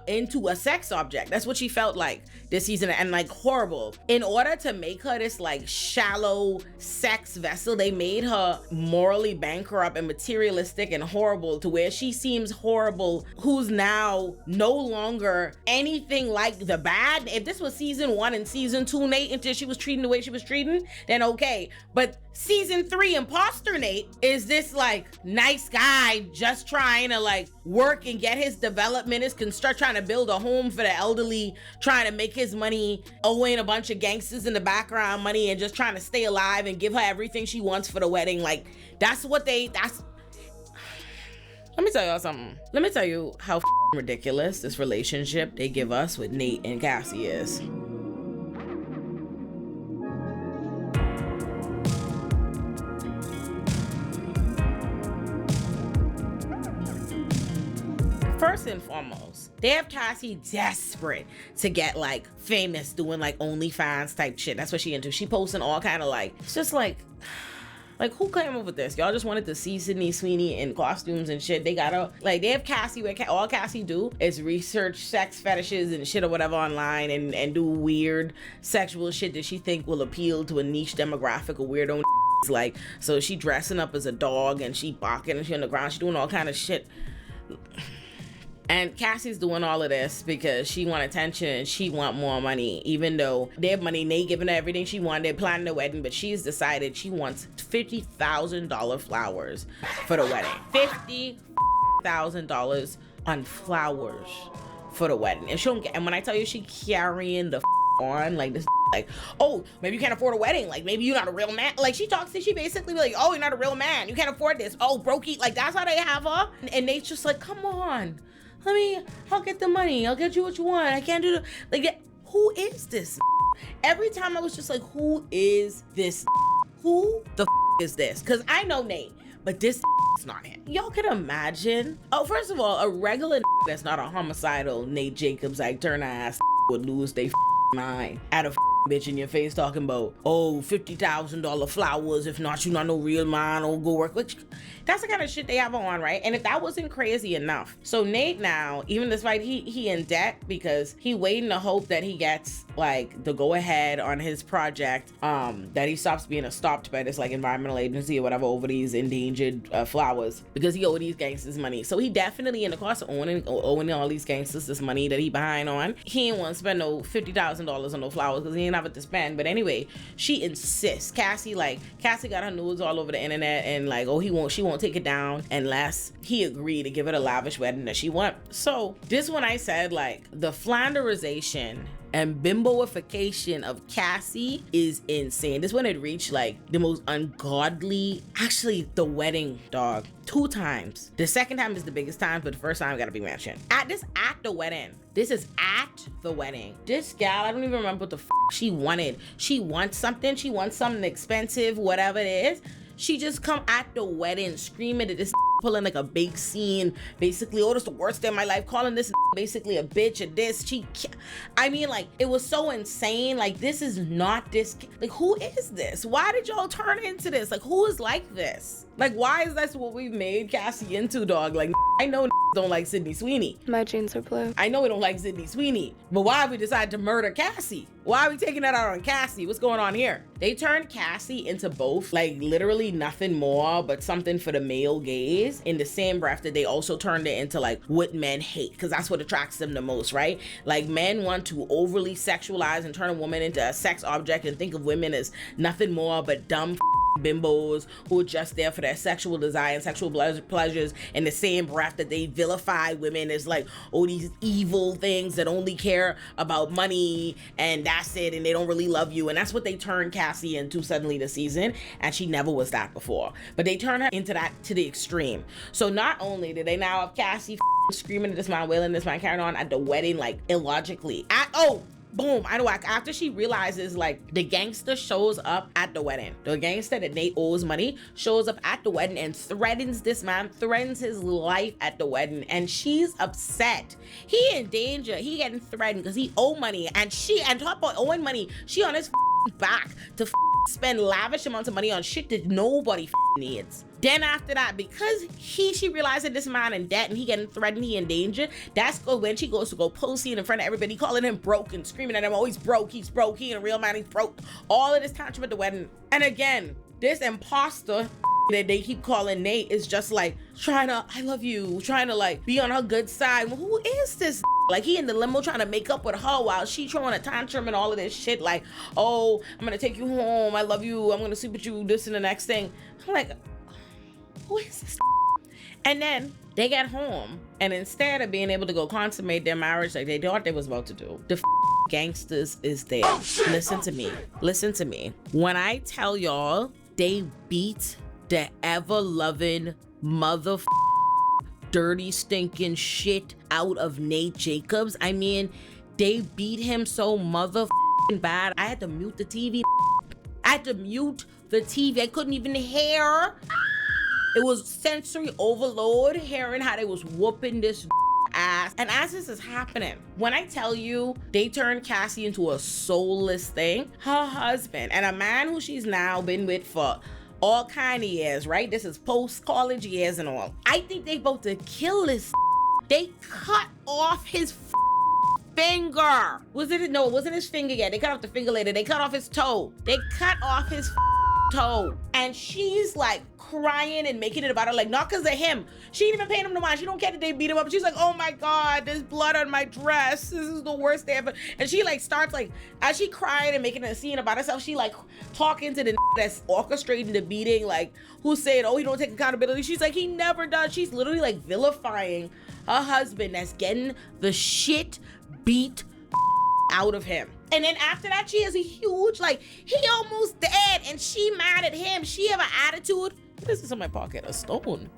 into a sex object? That's what she felt like this season, and like horrible. In order to make her this like shallow sex vessel, they made her morally bankrupt and materialistic and horrible to where she seems horrible, who's now no longer anything like the bad. If this was season 1 and season 2 Nate, until she was treating the way she was treating, then okay. But season 3 imposter Nate is this like nice guy just trying to like work and get his development, start trying to build a home for the elderly, trying to make his money, owing a bunch of gangsters in the background money, and just trying to stay alive and give her everything she wants for the wedding. Like that's let me tell y'all something. Let me tell you how ridiculous this relationship they give us with Nate and Cassie is. First and foremost, they have Cassie desperate to get like famous, doing like OnlyFans type shit. That's what she into. She posting all kind of like, it's just like who came up with this? Y'all just wanted to see Sydney Sweeney in costumes and shit. They gotta, like, they have Cassie where all Cassie do is research sex fetishes and shit or whatever online, and do weird sexual shit that she think will appeal to a niche demographic of weirdo. Like, so she dressing up as a dog and she barking and she on the ground. She doing all kind of shit. And Cassie's doing all of this because she want attention and she want more money. Even though they have money, they giving her everything she wanted, they're planning the wedding, but she's decided she wants $50,000 flowers for the wedding. $50,000 on flowers for the wedding. And she don't get, and when I tell you she carrying the on like this, like, oh, maybe you can't afford a wedding, like maybe you're not a real man. Like she basically like, oh, you're not a real man, you can't afford this, oh, brokey. Like that's how they have her. And Nate's just like, come on, I'll get the money, I'll get you what you want, I can't do the, like, who is this? Every time I was just like, who is this? Who the is this? Because I know Nate, but this is not him. Y'all can imagine, oh, first of all, a regular that's not a homicidal Nate Jacobs, like turn ass would lose their mind at a bitch in your face talking about, oh, $50,000 flowers, if not, you not no real man, or go work. Which, that's the kind of shit they have on, right? And if that wasn't crazy enough. So Nate now, even despite he in debt because he waiting to hope that he gets like the go ahead on his project, that he stops being stopped by this like environmental agency or whatever over these endangered flowers because he owed these gangsters money. So he definitely in the cost of owing all these gangsters this money that he behind on. He ain't want to spend no $50,000 on no flowers because he ain't have it to spend. But anyway, she insists. Cassie got her nudes all over the internet and like, oh, she won't take it down unless he agreed to give her the lavish wedding that she want. So this one I said like the Flanderization and bimboification of Cassie is insane. This one had reached like the most ungodly, actually the wedding, dog, 2 times. The second time is the biggest time, but the first time gotta be mentioned. At the wedding. This is at the wedding. This gal, I don't even remember what the she wanted. She wants something expensive, whatever it is. She just come at the wedding screaming at this pulling like a big scene, basically, oh, this is the worst day of my life, calling this basically a bitch at this. I mean, like, it was so insane. Like, this is not this, like, who is this? Why did y'all turn into this? Like, who is like this? Like, why is that what we've made Cassie into, dog? Like, I know don't like Sydney Sweeney. My jeans are blue. I know we don't like Sydney Sweeney, but why have we decided to murder Cassie? Why are we taking that out on Cassie? What's going on here? They turned Cassie into both, like, literally nothing more but something for the male gaze, in the same breath that they also turned it into, like, what men hate, because that's what attracts them the most, right? Like, men want to overly sexualize and turn a woman into a sex object and think of women as nothing more but dumb bimbos who are just there for their sexual desire and sexual pleasures, in the same breath that they vilify women as like, oh, these evil things that only care about money and that's it, and they don't really love you. And that's what they turned Cassie into suddenly this season, and she never was that before, but they turned her into that to the extreme. So not only did they now have Cassie screaming at this man, wailing this man, carrying on at the wedding, like illogically, boom, I know, after she realizes like the gangster shows up at the wedding, the gangster that Nate owes money shows up at the wedding and threatens this man, threatens his life at the wedding, and she's upset. He in danger, he getting threatened because he owe money, and she, and talk about owing money, she on his back to spend lavish amounts of money on shit that nobody needs. Then after that, because she realized that this man in debt and he getting threatened, he in danger, that's when she goes to go pussy in front of everybody, calling him broke and screaming at him, oh, he's broke, he ain't a real man, he's broke. All of this tantrum at the wedding. And again, this imposter that they keep calling Nate is just like trying to, I love you, trying to like be on her good side. Well, who is this? Like, he in the limo trying to make up with her while she throwing a tantrum and all of this shit like, oh, I'm gonna take you home, I love you, I'm gonna sleep with you, this and the next thing. I'm like, who is this? And then they get home, and instead of being able to go consummate their marriage like they thought they was about to do, the gangsters is there. Listen to me. When I tell y'all, they beat the ever-loving mother dirty stinking shit out of Nate Jacobs. I mean, they beat him so mother bad. I had to mute the TV. I couldn't even hear. It was sensory overload, hearing how they was whooping this ass. And as this is happening, when I tell you they turned Cassie into a soulless thing, her husband, and a man who she's now been with for all kind of years, right? This is post-college years and all. I think they about to kill this. They cut off his finger. No, it wasn't his finger yet. They cut off the finger later. They cut off his toe. They cut off his toe. And she's like crying and making it about her, like, not because of him. She ain't even paying him no mind. She don't care that they beat him up. She's like, oh my God, there's blood on my dress. This is the worst day ever. And she like starts like, as she crying and making a scene about herself, she like talking to the that's orchestrating the beating, like, who's saying, oh, he don't take accountability. She's like, he never does. She's literally like vilifying her husband that's getting the shit beat out of him. And then after that, she has a huge, like, he almost dead and she mad at him. She have an attitude. This is in my pocket, a stone.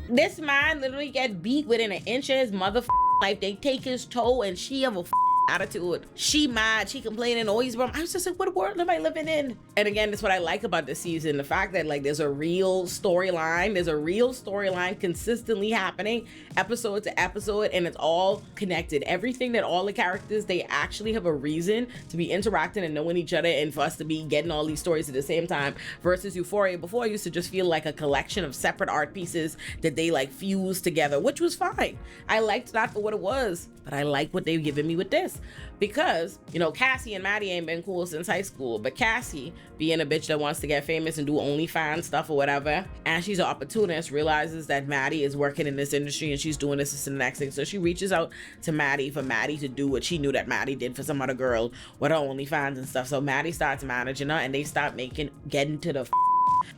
This man literally get beat within an inch of his mother life. They take his toe and she have a attitude. She mad, she complaining, always wrong. I was just like, what world am I living in? And again, that's what I like about this season. The fact that like there's a real storyline. There's a real storyline consistently happening episode to episode, and it's all connected. Everything that all the characters, they actually have a reason to be interacting and knowing each other, and for us to be getting all these stories at the same time. Versus Euphoria before, used to just feel like a collection of separate art pieces that they like fused together, which was fine. I liked that for what it was, but I like what they've given me with this, because you know, Cassie and Maddy ain't been cool since high school, but Cassie, being a bitch that wants to get famous and do OnlyFans stuff or whatever, and she's an opportunist, realizes that Maddy is working in this industry and she's doing this and the next thing, so she reaches out to Maddy for Maddy to do what she knew that Maddy did for some other girl with her OnlyFans and stuff. So Maddy starts managing her, and they start getting to the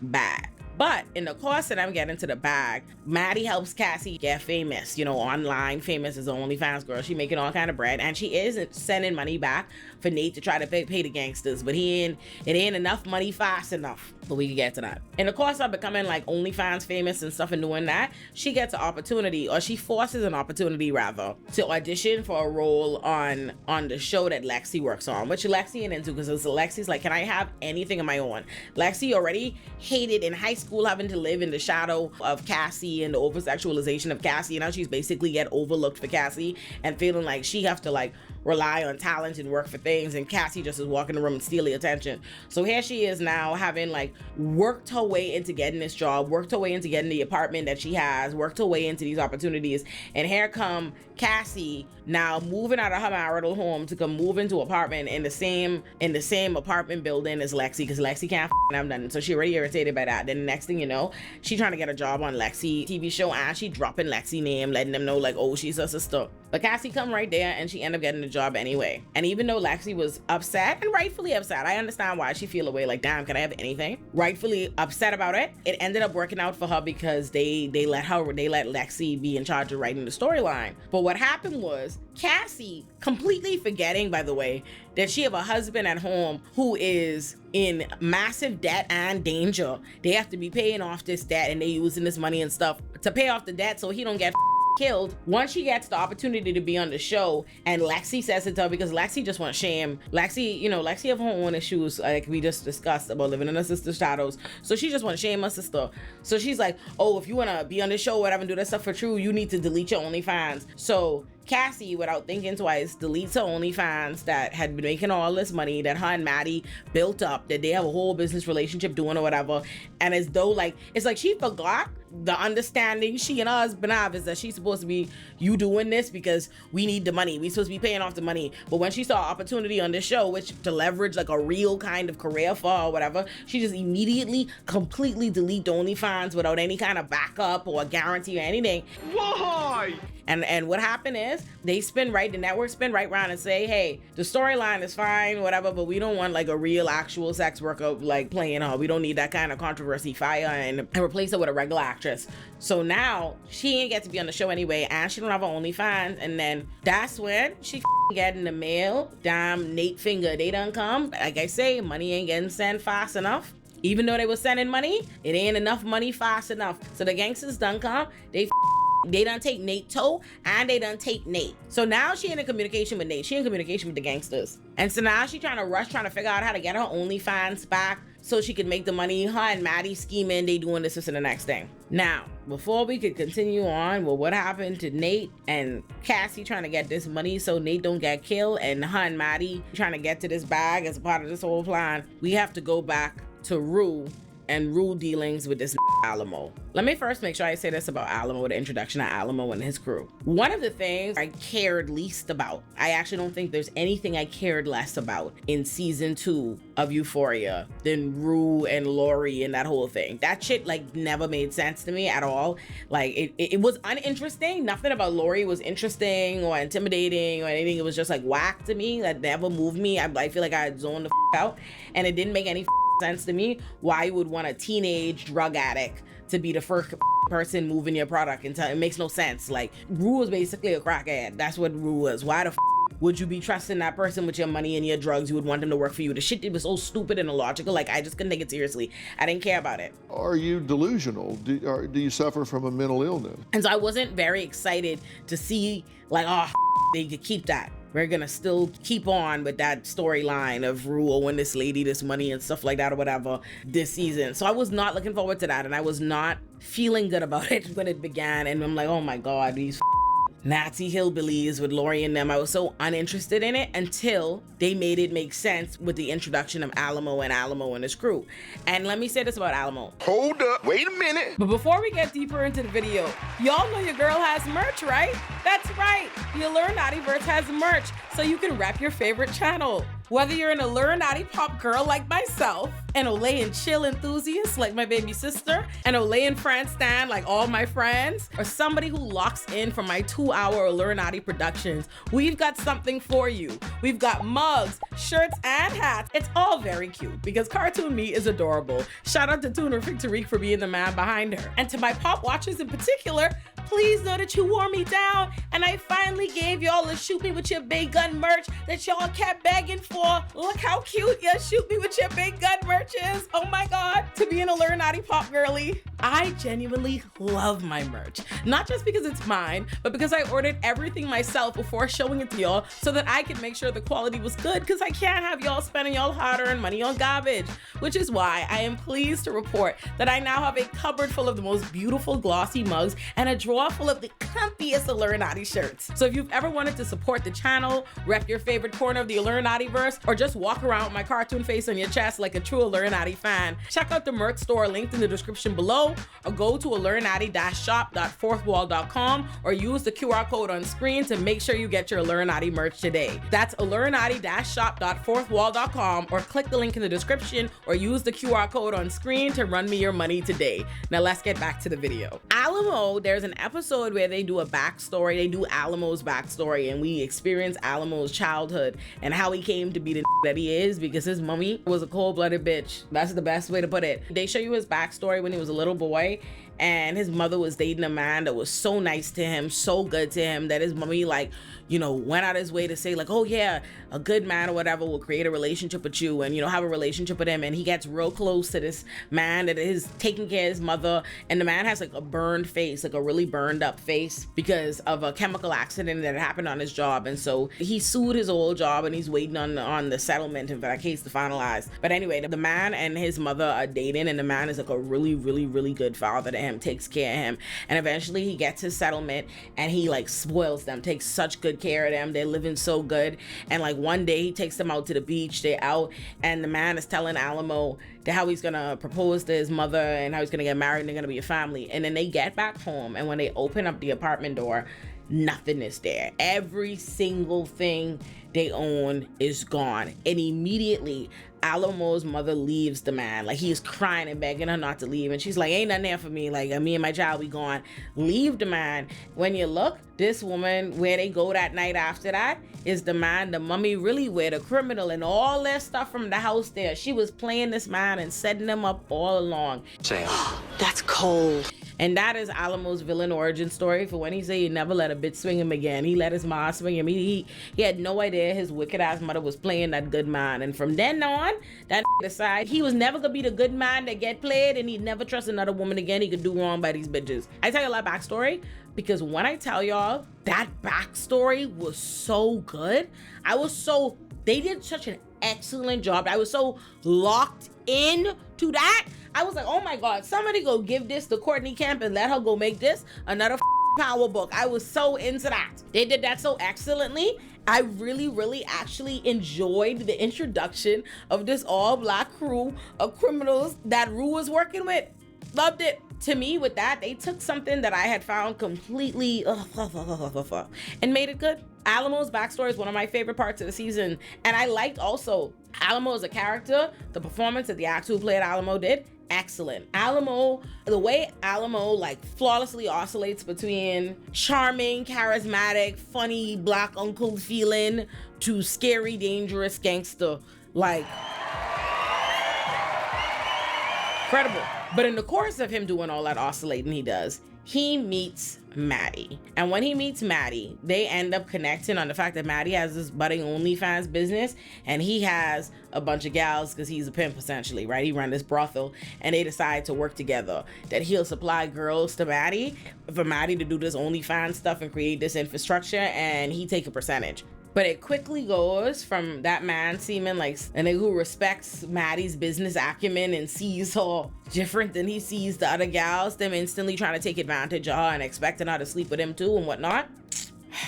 bag. But in the course of them getting to the bag, Maddy helps Cassie get famous, you know, online famous as an OnlyFans girl. She making all kind of bread, and she is sending money back for Nate to try to pay the gangsters, but it ain't enough money fast enough. But we can get to that. In the course of becoming like OnlyFans famous and stuff and doing that, she gets an opportunity, or she forces an opportunity rather, to audition for a role on the show that Lexi works on, which Lexi ain't into, because Lexi's like, can I have anything of my own? Lexi already hated in high school having to live in the shadow of Cassie and the over-sexualization of Cassie, and now she's basically get overlooked for Cassie and feeling like she have to like rely on talent and work for things, and Cassie just is walking the room and steal the attention. So here she is now, having like worked her way into getting this job, worked her way into getting the apartment that she has, worked her way into these opportunities, and here come Cassie now moving out of her marital home to come move into an apartment in the same apartment building as Lexi, because Lexi can't have nothing. So she already irritated by that. Then the next thing you know, she trying to get a job on Lexi TV show, and she dropping Lexi name, letting them know like, oh, she's her sister. But Cassie come right there, and she end up getting the job anyway. And even though Lexi was upset, and rightfully upset, I understand why she feel away, like, damn, can I have anything? Rightfully upset about it. It ended up working out for her because they let Lexi be in charge of writing the storyline. But what happened was Cassie, completely forgetting, by the way, that she have a husband at home who is in massive debt and danger. They have to be paying off this debt, and they using this money and stuff to pay off the debt so he don't get killed. Once she gets the opportunity to be on the show, and Lexi says it to her, because Lexi just wants shame. Lexi, you know, Lexi have her own issues, like we just discussed about living in her sister's shadows. So she just wants shame her sister. So she's like, oh, if you want to be on the show or whatever and do that stuff for true, you need to delete your OnlyFans. So Cassie, without thinking twice, deletes her OnlyFans that had been making all this money that her and Maddy built up, that they have a whole business relationship doing or whatever. And as though like, it's like she forgot the understanding she and her husband have is that she's supposed to be, you doing this because we need the money. We supposed to be paying off the money. But when she saw an opportunity on this show, which to leverage like a real kind of career for her or whatever, she just immediately completely delete the OnlyFans without any kind of backup or guarantee or anything. Why? And what happened is the network spin right around and say, hey, the storyline is fine, whatever, but we don't want like a real actual sex worker like playing her. We don't need that kind of controversy. Fire and replace her with a regular actress. So now she ain't get to be on the show anyway, and she don't have her OnlyFans. And then that's when she get in the mail, damn Nate finger, they done come. Like I say, money ain't getting sent fast enough. Even though they was sending money, it ain't enough money fast enough. So the gangsters done come, they done take Nate toe, and they done take Nate. So now she ain't in communication with Nate. She in communication with the gangsters. And so now she trying to figure out how to get her OnlyFans back so she could make the money. Her and Maddy scheming, they doing this and the next thing. Now, before we could continue on with what happened to Nate and Cassie trying to get this money so Nate don't get killed, and her and Maddy trying to get to this bag as a part of this whole plan, we have to go back to Rue and Rue dealings with this Alamo. Let me first make sure I say this about Alamo, the introduction of Alamo and his crew. One of the things I cared least about, I actually don't think there's anything I cared less about in season 2 of Euphoria than Rue and Lori and that whole thing. That shit like never made sense to me at all. Like it was uninteresting. Nothing about Lori was interesting or intimidating or anything. It was just like whack to me. That never moved me. I feel like I had zoned the out, and it didn't make any sense to me why you would want a teenage drug addict to be the first person moving your product. And it makes no sense. Like, Rue was basically a crackhead. That's what Rue was. Why the would you be trusting that person with your money and your drugs? You would want them to work for you. The shit was so stupid and illogical. Like, I just couldn't take it seriously. I didn't care about it. Are you delusional? Do you suffer from a mental illness? And so I wasn't very excited to see like, oh, they could keep that. we're gonna still keep on with that storyline of Rue owing this lady this money and stuff like that or whatever this season. So I was not looking forward to that, and I was not feeling good about it when it began. And I'm like, oh my God, these Nazi hillbillies with Lori and them. I was so uninterested in it until they made it make sense with the introduction of Alamo and his crew. And let me say this about Alamo. Hold up, wait a minute. But before we get deeper into the video, y'all know your girl has merch, right? That's right, the Illuminativerse has merch, so you can rep your favorite channel. Whether you're an Illuminati pop girl like myself, an Olay and chill enthusiast like my baby sister, an Olay and friend stan like all my friends, or somebody who locks in for my 2-hour Illuminati productions, we've got something for you. We've got mugs, shirts, and hats. It's all very cute because Cartoon Me is adorable. Shout out to Tuner Tariq for being the man behind her. And to my pop watchers in particular, please know that you wore me down and I finally gave y'all a shoot me with your big gun merch that y'all kept begging for. Look how cute your shoot me with your big gun merch is. Oh my God, to be an Illuminati pop girly. I genuinely love my merch. Not just because it's mine, but because I ordered everything myself before showing it to y'all so that I could make sure the quality was good, because I can't have y'all spending y'all hard-earned money on garbage. Which is why I am pleased to report that I now have a cupboard full of the most beautiful glossy mugs and a drawer full of the comfiest Illuminati shirts. So if you've ever wanted to support the channel, rep your favorite corner of the Illuminativerse, or just walk around with my cartoon face on your chest like a true Illuminati fan, check out the merch store linked in the description below, or go to illuminati-shop.fourthwall.com, or use the QR code on screen to make sure you get your Illuminati merch today. That's illuminati-shop.fourthwall.com, or click the link in the description, or use the QR code on screen to run me your money today. Now let's get back to the video. Alamo, there's an episode where they do a backstory. They do Alamo's backstory, and we experience Alamo's childhood and how he came to be the that he is, because his mommy was a cold-blooded bitch. That's the best way to put it. They show you his backstory when he was a little boy, and his mother was dating a man that was so nice to him, so good to him, that his mommy, like, you know, went out his way to say like, oh yeah, a good man or whatever will create a relationship with you and, you know, have a relationship with him. And he gets real close to this man that is taking care of his mother, and the man has like a burned face, like a really burned up face, because of a chemical accident that happened on his job. And so he sued his old job, and he's waiting on the settlement for that case to finalize. But anyway, the man and his mother are dating, and the man is like a really, really, really good father to him, takes care of him, and eventually he gets his settlement, and he like spoils them, takes such good care of them. They're living so good. And like one day he takes them out to the beach, they're out, and the man is telling Alamo that how he's gonna propose to his mother and how he's gonna get married and they're gonna be a family. And then they get back home, and when they open up the apartment door, nothing is there. Every single thing they own is gone. And immediately Alamo's mother leaves the man. Like, he's crying and begging her not to leave, and she's like, ain't nothing there for me, like me and my child, we gone. Leave the man. When you look, this woman, where they go that night after that, is the man the mummy really with, a criminal, and all their stuff from the house there. She was playing this man and setting him up all along. That's cold. And that is Alamo's villain origin story for when he said he never let a bitch swing him again. He let his mom swing him. He had no idea his wicked ass mother was playing that good man. And from then on, that decided he was never gonna be the good man that get played, and he'd never trust another woman again. He could do wrong by these bitches. I tell you a lot of backstory, because when I tell y'all that backstory was so good, they did such an excellent job. I was so locked in to that. I was like, oh my God, somebody go give this to Courtney Kemp and let her go make this another power book. I was so into that. They did that so excellently. I really, really actually enjoyed the introduction of this all-black crew of criminals that Rue was working with. Loved it. To me, with that, they took something that I had found completely and made it good. Alamo's backstory is one of my favorite parts of the season, and I liked also Alamo as a character. The performance that the actor who played Alamo did, excellent. Alamo, the way Alamo like flawlessly oscillates between charming, charismatic, funny black uncle feeling to scary, dangerous gangster, like incredible. But in the course of him doing all that oscillating he does, he meets Maddy. And when he meets Maddy, they end up connecting on the fact that Maddy has this budding OnlyFans business, and he has a bunch of gals because he's a pimp essentially, right? He ran this brothel, and they decide to work together, that he'll supply girls to Maddy for Maddy to do this OnlyFans stuff and create this infrastructure, and he take a percentage. But it quickly goes from that man seeming like a nigga who respects Maddy's business acumen and sees her different than he sees the other gals, them instantly trying to take advantage of her and expecting her to sleep with him too and whatnot.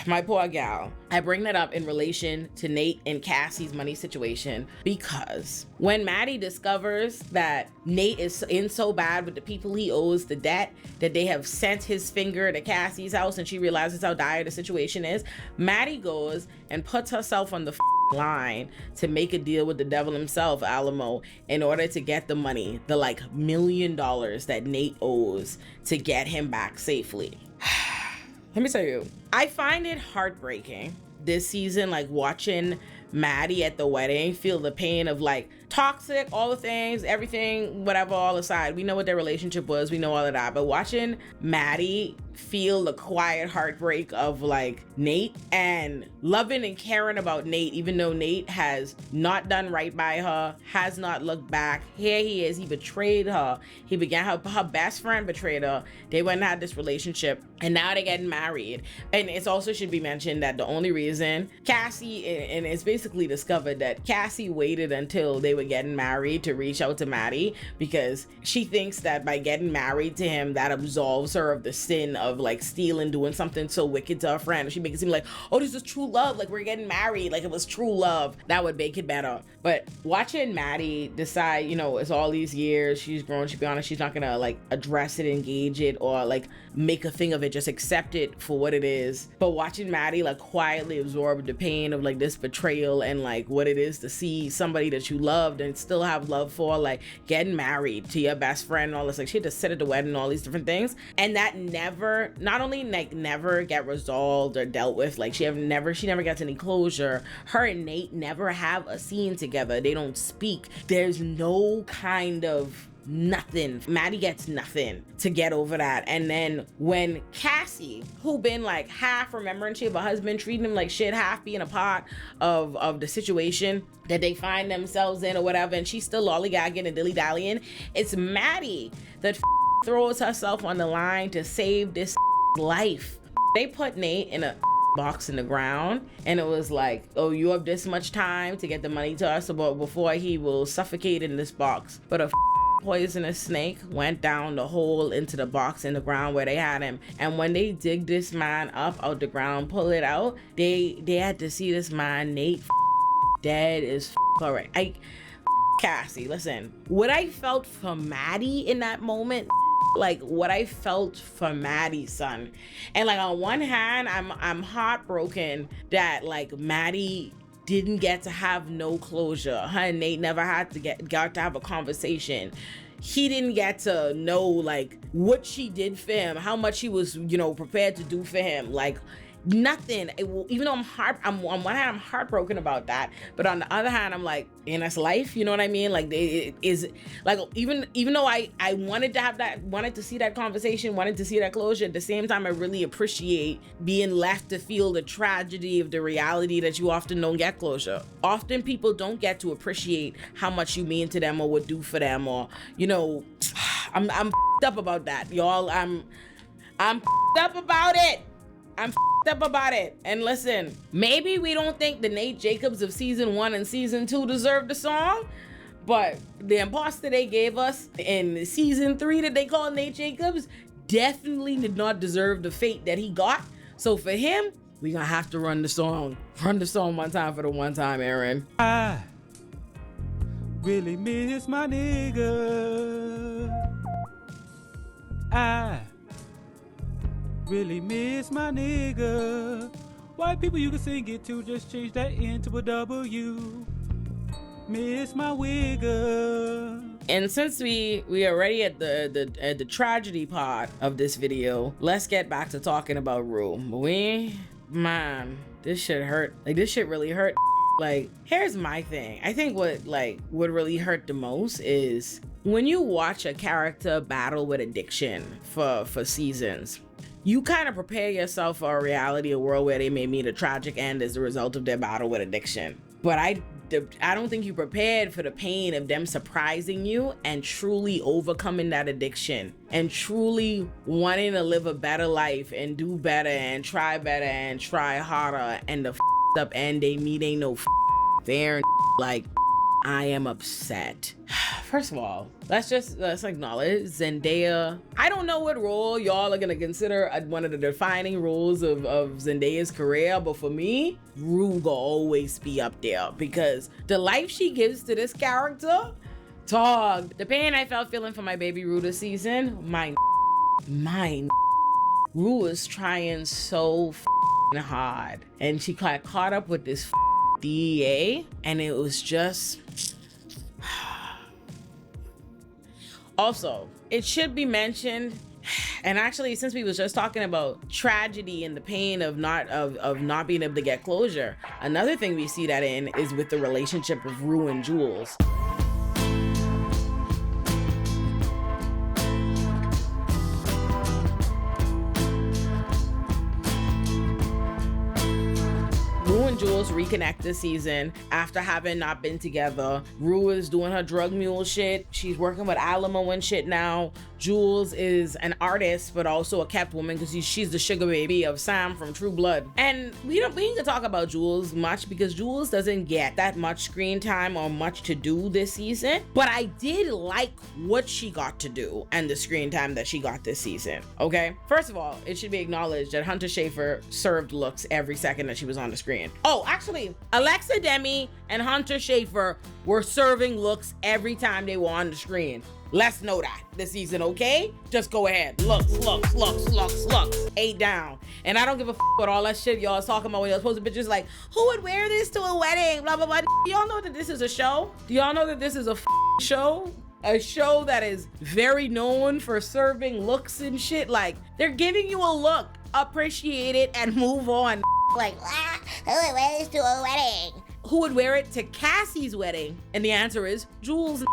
My poor gal. I bring that up in relation to Nate and Cassie's money situation because when Maddy discovers that Nate is in so bad with the people he owes the debt that they have sent his finger to Cassie's house, and she realizes how dire the situation is, Maddy goes and puts herself on the line to make a deal with the devil himself, Alamo, in order to get the money, the like $1 million that Nate owes, to get him back safely. Let me tell you, I find it heartbreaking this season, like watching Maddy at the wedding feel the pain of like toxic, all the things, everything, whatever, all aside. We know what their relationship was, we know all of that, but watching Maddy feel the quiet heartbreak of like Nate and loving and caring about Nate, even though Nate has not done right by her, has not looked back. Here he is, he betrayed her. He began her best friend betrayed her. They went and had this relationship and now they're getting married. And it also should be mentioned that the only reason Cassie, and it's basically discovered that Cassie waited until they were getting married to reach out to Maddy because she thinks that by getting married to him, that absolves her of the sin of like stealing, doing something so wicked to her friend. She makes it seem like, oh, this is true love, like we're getting married, like it was true love. That would make it better. But watching Maddy decide, you know, it's all these years, she's grown, she'll be honest, she's not gonna like address it, engage it, or like make a thing of it, just accept it for what it is. But watching Maddy like quietly absorb the pain of like this betrayal and like what it is to see somebody that you loved and still have love for, like getting married to your best friend and all this, like she had to sit at the wedding and all these different things, and that never, not only like never get resolved or dealt with, like she never gets any closure. Her and Nate never have a scene together. They don't speak. There's no kind of nothing. Maddy gets nothing to get over that. And then when Cassie, who been like half remembering she have a husband treating him like shit, half being a part of the situation that they find themselves in or whatever, and she's still lollygagging and dilly-dallying, it's Maddy that throws herself on the line to save this life. They put Nate in a box in the ground and it was like, oh, you have this much time to get the money to us before he will suffocate in this box. But a poisonous snake went down the hole into the box in the ground where they had him, and when they dig this man up out the ground, pull it out, they had to see this man Nate dead as correct. Cassie, listen, what I felt for Maddy in that moment, like what I felt for Maddy, son. And like on one hand, I'm heartbroken that like Maddy didn't get to have no closure. Her and Nate never got to have a conversation. He didn't get to know like what she did for him, how much he was, you know, prepared to do for him. Like nothing. Even though on one hand I'm heartbroken about that, but on the other hand I'm like, and that's life, you know what I mean? Like it is like, even though I wanted to see that conversation, wanted to see that closure, at the same time I really appreciate being left to feel the tragedy of the reality that you often don't get closure. Often people don't get to appreciate how much you mean to them or would do for them, or you know, I'm up about that, y'all. I'm up about it. I'm up about it. And listen, maybe we don't think the Nate Jacobs of season 1 and season 2 deserved the song, but the imposter they gave us in season 3 that they call Nate Jacobs definitely did not deserve the fate that he got. So for him, we gonna have to run the song. Run the song one time for the one time, Aaron. I really miss my nigga. I really miss my nigga. White people you can sing it to, just change that into a W. Miss my wigger. And since we are already at the tragedy part of this video, let's get back to talking about Rue. Man, this shit hurt. Like this shit really hurt. Like, here's my thing. I think what really hurt the most is when you watch a character battle with addiction for seasons, you kind of prepare yourself for a reality, a world where they may meet a tragic end as a result of their battle with addiction. But I don't think you prepared for the pain of them surprising you and truly overcoming that addiction and truly wanting to live a better life and do better and try harder, and the up and they meet ain't no fair. Like, I am upset. First of all, let's acknowledge Zendaya. I don't know what role y'all are gonna consider one of the defining roles of Zendaya's career, but for me, Rue will always be up there because the life she gives to this character, dog. The pain I felt feeling for my baby Rue this season, mine. Rue is trying so hard, and she got caught up with this DEA, and it was just. Also, it should be mentioned, and actually, since we was just talking about tragedy and the pain of not being able to get closure, another thing we see that in is with the relationship of Rue and Jules. Rue and Jules reconnect this season after having not been together. Rue is doing her drug mule shit. She's working with Alamo and shit now. Jules is an artist, but also a kept woman because she's the sugar baby of Sam from True Blood. And we need to talk about Jules much because Jules doesn't get that much screen time or much to do this season. But I did like what she got to do and the screen time that she got this season. Okay? First of all, it should be acknowledged that Hunter Schafer served looks every second that she was on the screen. Oh, actually, Alexa Demi and Hunter Schafer were serving looks every time they were on the screen. Let's know that this season, okay? Just go ahead. Looks. 8 down. And I don't give a what all that shit y'all is talking about when y'all supposed to be just like, who would wear this to a wedding? Blah, blah, blah. Do y'all know that this is a show? Do y'all know that this is a show? A show that is very known for serving looks and shit. Like, they're giving you a look, appreciate it, and move on. Like, who would wear this to a wedding? Who would wear it to Cassie's wedding? And the answer is Jules.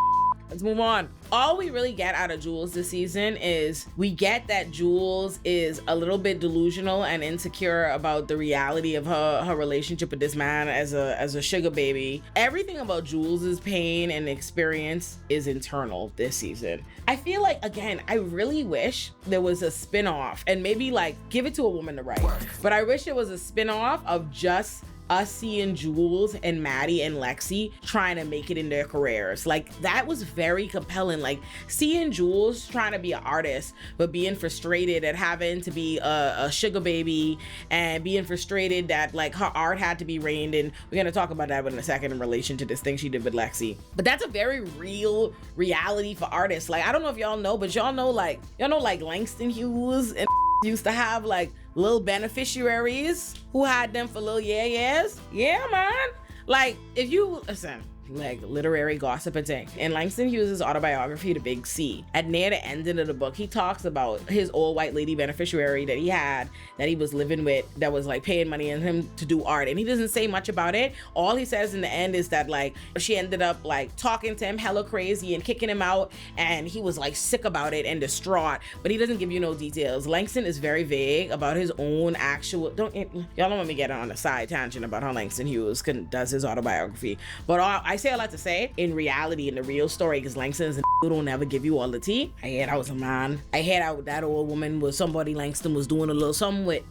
Let's move on. All we really get out of Jules this season is we get that Jules is a little bit delusional and insecure about the reality of her relationship with this man as a sugar baby. Everything about Jules's pain and experience is internal this season. I feel like, again, I really wish there was a spin-off and maybe like give it to a woman to write. But I wish it was a spin-off of just us seeing Jules and Maddy and Lexi trying to make it in their careers. Like, that was very compelling. Like, seeing Jules trying to be an artist, but being frustrated at having to be a sugar baby and being frustrated that like her art had to be reined in. We're gonna talk about that in a second in relation to this thing she did with Lexi. But that's a very real reality for artists. Like, I don't know if y'all know, but y'all know like Langston Hughes and used to have like little beneficiaries who had them for little years. Yeah, man. Like, if you listen, like literary gossip and thing. In Langston Hughes' autobiography, The Big C, at near the ending of the book, he talks about his old white lady beneficiary that he had, that he was living with, that was like paying money on him to do art. And he doesn't say much about it. All he says in the end is that like she ended up like talking to him hella crazy and kicking him out, and he was like sick about it and distraught, but he doesn't give you no details. Langston is very vague about his own actual, y'all don't want me getting on a side tangent about how Langston Hughes does his autobiography, but I say a lot to say in reality, in the real story, because Langston is who don't ever give you all the tea. I heard I was a man. I heard that old woman was somebody Langston was doing a little something with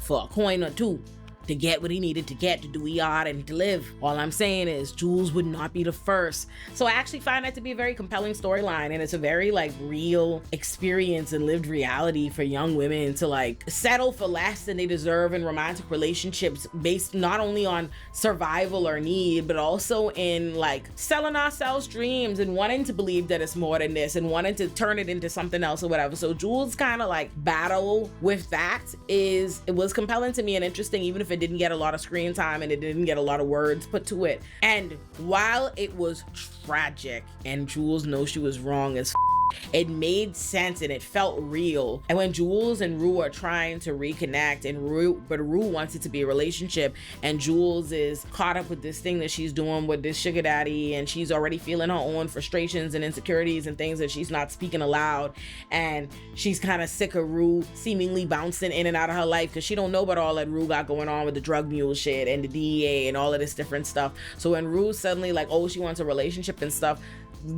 for a coin or two to get what he needed to get to do art and to live. All I'm saying is Jules would not be the first. So I actually find that to be a very compelling storyline, and it's a very like real experience and lived reality for young women to like settle for less than they deserve in romantic relationships based not only on survival or need, but also in like selling ourselves dreams and wanting to believe that it's more than this and wanting to turn it into something else or whatever. So Jules' kind of like battle with that it was compelling to me and interesting, even if it didn't get a lot of screen time and it didn't get a lot of words put to it. And while it was tragic and Jules knows she was wrong as it made sense and it felt real. And when Jules and Rue are trying to reconnect, but Rue wants it to be a relationship, and Jules is caught up with this thing that she's doing with this sugar daddy, and she's already feeling her own frustrations and insecurities and things that she's not speaking aloud, and she's kind of sick of Rue seemingly bouncing in and out of her life because she don't know about all that Rue got going on with the drug mule shit and the DEA and all of this different stuff. So when Rue suddenly like, oh, she wants a relationship and stuff,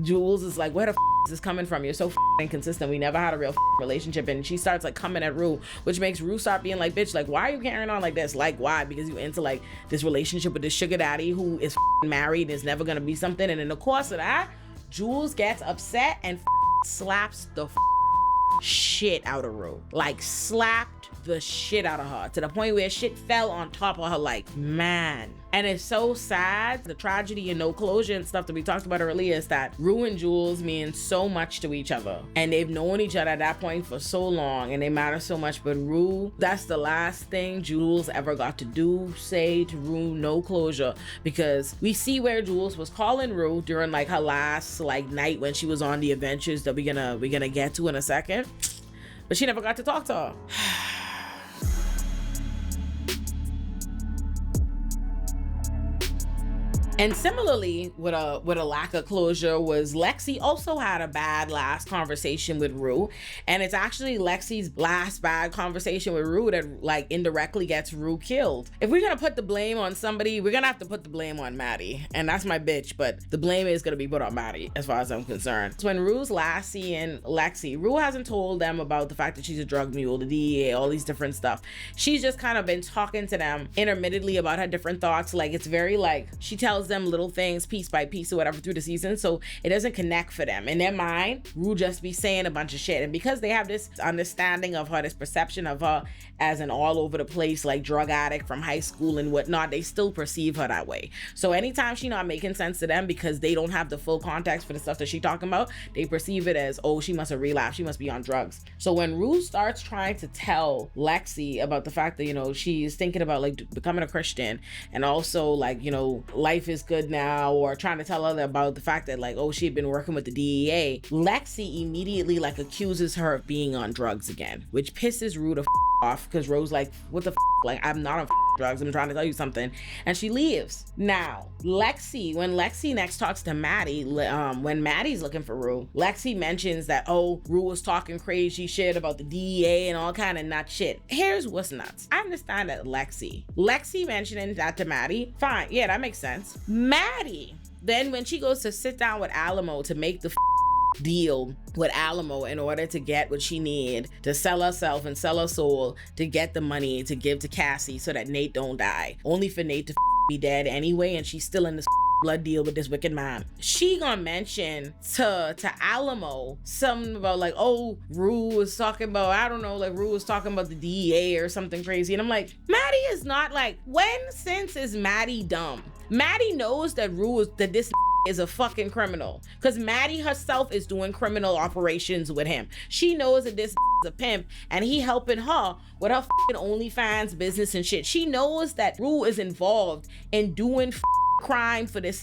Jules is like, where the is this coming from? You're so inconsistent. We never had a real relationship. And she starts like coming at Rue, which makes Rue start being like, bitch, like, why are you carrying on like this? Like, why? Because you into like this relationship with this sugar daddy who is married and is never gonna be something. And in the course of that, Jules gets upset and slaps the shit out of Rue. Like, slapped the shit out of her to the point where shit fell on top of her, like, man. And it's so sad. The tragedy and no closure and stuff that we talked about earlier is that Rue and Jules mean so much to each other. And they've known each other at that point for so long and they matter so much. But Rue, that's the last thing Jules ever got to do, say to Rue, no closure. Because we see where Jules was calling Rue during like her last like night when she was on the adventures that we're gonna get to in a second. But she never got to talk to her. And similarly, with a lack of closure was Lexi also had a bad last conversation with Rue. And it's actually Lexi's last bad conversation with Rue that like indirectly gets Rue killed. If we're gonna put the blame on somebody, we're gonna have to put the blame on Maddy. And that's my bitch, but the blame is gonna be put on Maddy as far as I'm concerned. So when Rue's last seeing Lexi, Rue hasn't told them about the fact that she's a drug mule, the DEA, all these different stuff. She's just kind of been talking to them intermittently about her different thoughts. Like, it's very like, she tells them little things piece by piece or whatever through the season, so it doesn't connect for them. In their mind, Rue just be saying a bunch of shit, and because they have this understanding of her, this perception of her as an all over the place like drug addict from high school and whatnot, they still perceive her that way. So anytime she not making sense to them because they don't have the full context for the stuff that she talking about, they perceive it as, oh, she must have relapsed, she must be on drugs. So when Rue starts trying to tell Lexi about the fact that, you know, she's thinking about like becoming a Christian and also like, you know, life is good now, or trying to tell her about the fact that like, oh, she had been working with the DEA, Lexi immediately like accuses her of being on drugs again, which pisses Rue the off, because Rose's like, what the like, I'm not on drugs, I'm trying to tell you something, and she leaves. Now Lexi, when Lexi next talks to Maddy, when Maddy's looking for Rue, Lexi mentions that, oh, Rue was talking crazy shit about the DEA and all kind of nut shit. Here's what's nuts. I understand that Lexi mentioning that to Maddy, fine, yeah, that makes sense. Maddy, then when she goes to sit down with Alamo to make the deal with Alamo in order to get what she need to sell herself and sell her soul to get the money to give to Cassie so that Nate don't die, only for Nate to be dead anyway, and she's still in this blood deal with this wicked man. She gonna mention to Alamo something about like, oh, Rue was talking about, I don't know, like Rue was talking about the DEA or something crazy, and I'm like, Maddy is not like, when since is Maddy dumb? Maddy knows that this is a fucking criminal, because Maddy herself is doing criminal operations with him. She knows that this is a pimp and he helping her with her fucking OnlyFans business and shit. She knows that Rue is involved in doing crime for this.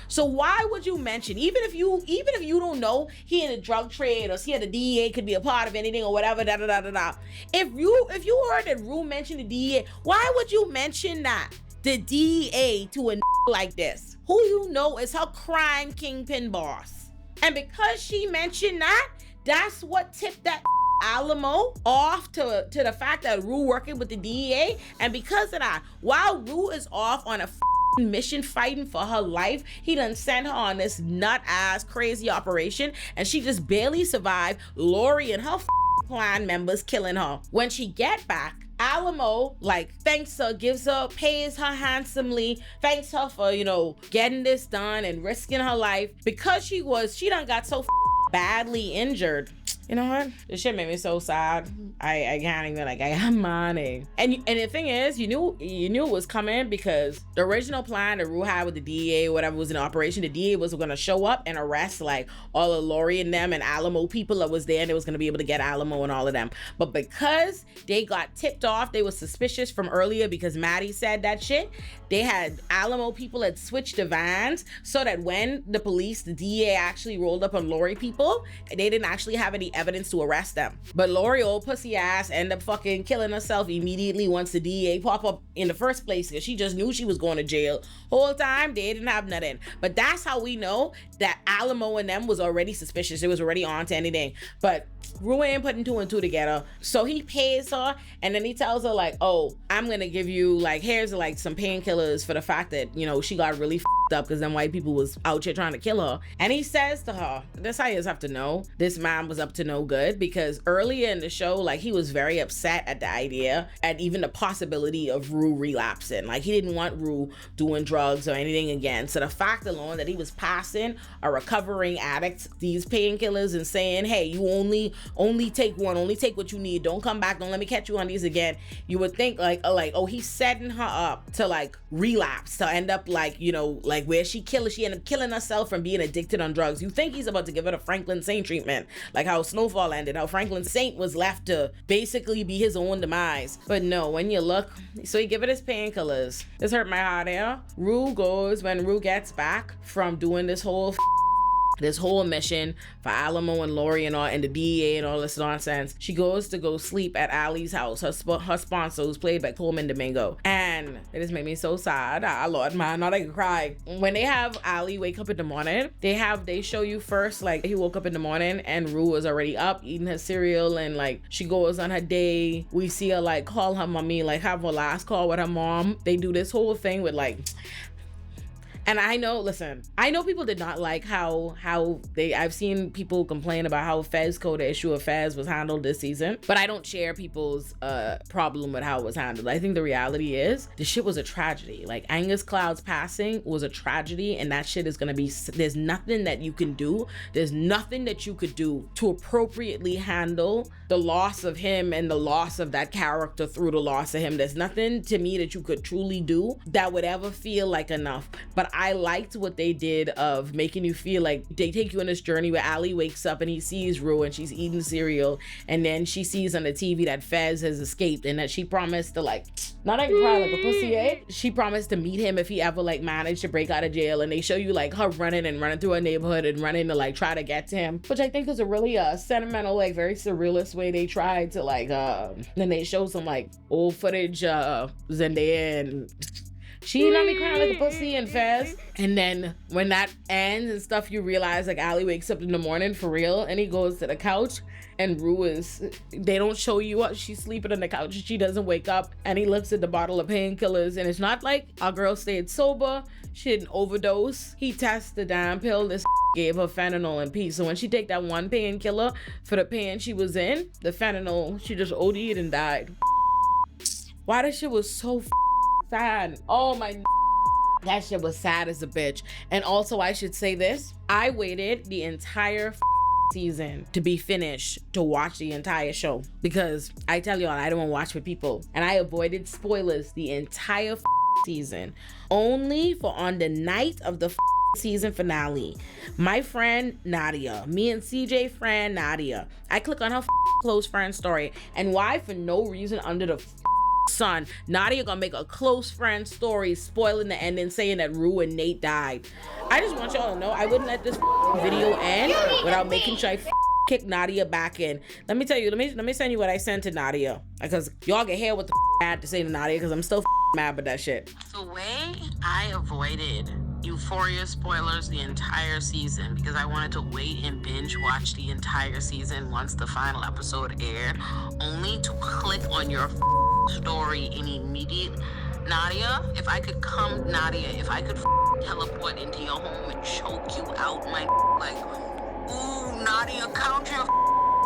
So why would you mention, even if you don't know he in the drug trade or he the DEA could be a part of anything or whatever, if you heard that Rue mentioned the DEA, why would you mention that the DEA to a like this, who you know is her crime kingpin boss? And because she mentioned that, that's what tipped that Alamo off to the fact that Rue working with the DEA. And because of that, while Rue is off on a mission fighting for her life, he done sent her on this nut ass crazy operation, and she just barely survived Lori and her clan members killing her. When she get back, Alamo like thanks her, pays her handsomely, thanks her for, you know, getting this done and risking her life, because she done got so badly injured. You know what? This shit made me so sad. I can't even, like, I am mourning. And the thing is, you knew it was coming, because the original plan that Rue had with the DEA or whatever was in operation, the DEA was gonna show up and arrest like all of Lori and them and Alamo people that was there, and they was gonna be able to get Alamo and all of them. But because they got tipped off, they were suspicious from earlier because Maddy said that shit, they had Alamo people had switched the vans so that when the DEA actually rolled up on Lori people, they didn't actually have any evidence to arrest them. But Lori, old pussy ass, end up fucking killing herself immediately once the DEA pop up in the first place, because she just knew she was going to jail. Whole time they didn't have nothing. But that's how we know that Alamo and them was already suspicious. It was already on to anything. But Rue ain't putting 2 and 2 together. So he pays her, and then he tells her like, oh, I'm gonna give you like, here's like some painkillers for the fact that, you know, she got really up because them white people was out here trying to kill her. And he says to her, this how you just have to know, this man was up to no good, because earlier in the show, like, he was very upset at the idea and even the possibility of Rue relapsing. Like, he didn't want Rue doing drugs or anything again. So the fact alone that he was passing a recovering addict these painkillers and saying, hey, you only take one, only take what you need, don't come back, don't let me catch you on these again, you would think like, oh, he's setting her up to like relapse, to end up like, you know, like where she ended up killing herself from being addicted on drugs. You think he's about to give her the Franklin Saint treatment, like how Snowfall ended, how Franklin Saint was left to basically be his own demise. But no, when you look, so he give it his painkillers. This hurt my heart there. Rue goes, when Rue gets back from doing this whole mission for Alamo and Lori and all, and the DEA and all this nonsense, she goes to go sleep at Allie's house, her sponsor, who's played by Coleman Domingo. And it just made me so sad. Lord, man, not I can cry. When they have Allie wake up in the morning, they show you first, like, he woke up in the morning and Rue was already up eating her cereal, and like, she goes on her day. We see her like call her mommy, like have her last call with her mom. They do this whole thing with like, and I know people did not like how I've seen people complain about how Fezco, the issue of Fez, was handled this season, but I don't share people's problem with how it was handled. I think the reality is the shit was a tragedy. Like, Angus Cloud's passing was a tragedy, and that shit is gonna be, there's nothing that you can do. There's nothing that you could do to appropriately handle the loss of him and the loss of that character through the loss of him. There's nothing to me that you could truly do that would ever feel like enough. But I liked what they did of making you feel like they take you on this journey where Allie wakes up and he sees Rue and she's eating cereal, and then she sees on the TV that Fez has escaped and that she promised to, like, not even cry like a pussy, eh? She promised to meet him if he ever like managed to break out of jail, and they show you like her running through her neighborhood and running to like try to get to him, which I think was a really sentimental, like very surrealist way they tried to like then they show some like old footage Zendaya, and she let me cry like a pussy and Fez. And then when that ends and stuff, you realize like Allie wakes up in the morning for real, and he goes to the couch, and Rue they don't show you what she's sleeping on the couch. She doesn't wake up, and he looks at the bottle of painkillers, and it's not like our girl stayed sober. She didn't overdose. He tests the damn pill. This gave her fentanyl and peace. So when she take that one painkiller for the pain she was in, the fentanyl, she just OD'd and died. Why that shit was so sad. Oh my, that shit was sad as a bitch. And also, I should say this, I waited the entire season to be finished to watch the entire show, because I tell y'all, I don't want to watch with people, and I avoided spoilers the entire season, only for on the night of the season finale, my friend Nadia, me and CJ friend Nadia, I click on her close friend story, and why, for no reason under the sun, Nadia gonna make a close friend story spoiling the ending, saying that Rue and Nate died. I just want y'all to know, I wouldn't let this video end without making sure I kick Nadia back in. Let me tell you, let me send you what I sent to Nadia, because y'all can hear what the I had to say to Nadia, because I'm still mad about that shit. The way I avoided Euphoria spoilers the entire season, because I wanted to wait and binge watch the entire season once the final episode aired, only to click on your story in immediate. Nadia, if I could teleport into your home and choke you out, my like, ooh, Nadia, count your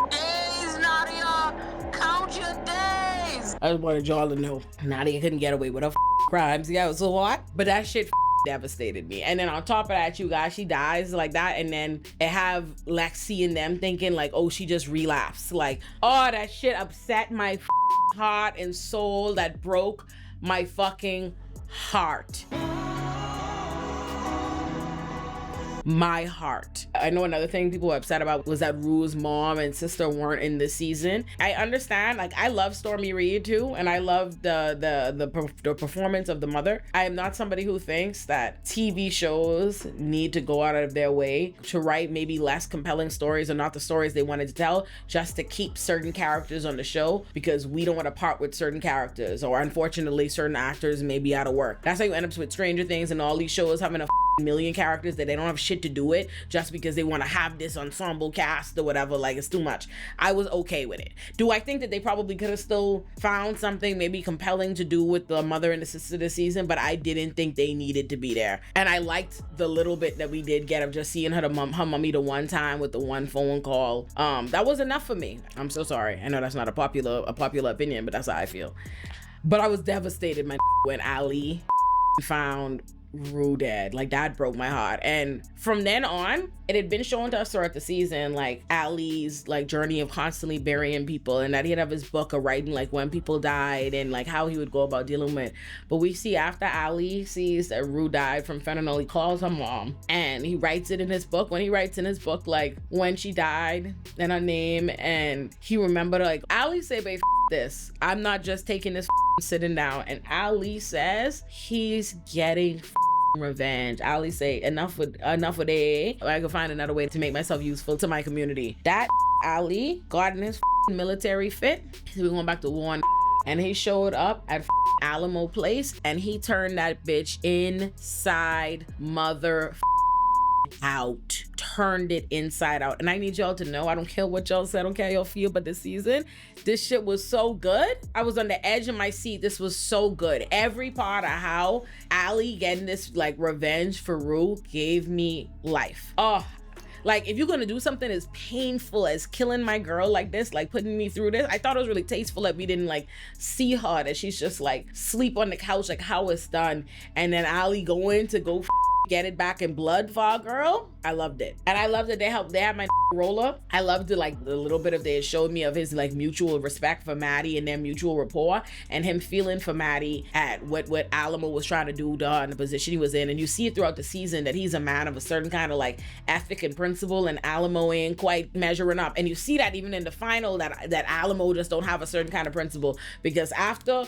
days, Nadia, count your days. I just wanted y'all to know Nadia couldn't get away with her crimes. Yeah, it was so hot, but that shit devastated me. And then on top of that, you guys, she dies like that, and then it have Lexi and them thinking like, oh, she just relapsed. Like, oh, that shit upset my heart and soul. That broke my fucking heart. my heart. I know another thing people were upset about was that Rue's mom and sister weren't in this season. I understand, like, I love Stormy Reed too, and I love the performance of the mother. I am not somebody who thinks that TV shows need to go out of their way to write maybe less compelling stories or not the stories they wanted to tell just to keep certain characters on the show because we don't want to part with certain characters, or unfortunately certain actors may be out of work. That's how you end up with Stranger Things and all these shows having a million characters that they don't have shit to do with just because they want to have this ensemble cast or whatever. Like, it's too much. I was okay with it. Do I think that they probably could have still found something maybe compelling to do with the mother and the sister this season, but I didn't think they needed to be there. And I liked the little bit that we did get of just seeing her mummy the one time with the one phone call. That was enough for me. I'm so sorry. I know that's not a popular opinion, but that's how I feel. But I was devastated when Ali found Rue dead. Like, that broke my heart. And from then on, it had been shown to us throughout the season, like, Ali's like journey of constantly burying people, and that he'd have his book of writing like when people died and like how he would go about dealing with it. But we see after Ali sees that Rue died from fentanyl, he calls her mom and he writes it in his book. When he writes in his book like when she died and her name, and he remembered, like, Ali say, babe, this, I'm not just taking this sitting down. And Ali says he's getting revenge. Ali say, enough with it. I can find another way to make myself useful to my community. That Ali got in his military fit. We're going back to war, and he showed up at Alamo Place and he turned that bitch inside mother out. Turned it inside out. And I need y'all to know, I don't care what y'all say, I don't care how y'all feel, but this season, this shit was so good. I was on the edge of my seat. This was so good. Every part of how Ali getting this like revenge for Rue gave me life. Oh, like, if you're gonna do something as painful as killing my girl like this, like putting me through this, I thought it was really tasteful that we didn't like see her, that she's just like sleep on the couch, like how it's done, and then Ali going to go get it back in blood for our girl. I loved it. And I loved that they had my roller. I loved the little bit of they showed me of his like mutual respect for Maddy and their mutual rapport, and him feeling for Maddy at what Alamo was trying to do to her in the position he was in. And you see it throughout the season that he's a man of a certain kind of like ethic and principle, and Alamo ain't quite measuring up. And you see that even in the final that Alamo just don't have a certain kind of principle, because after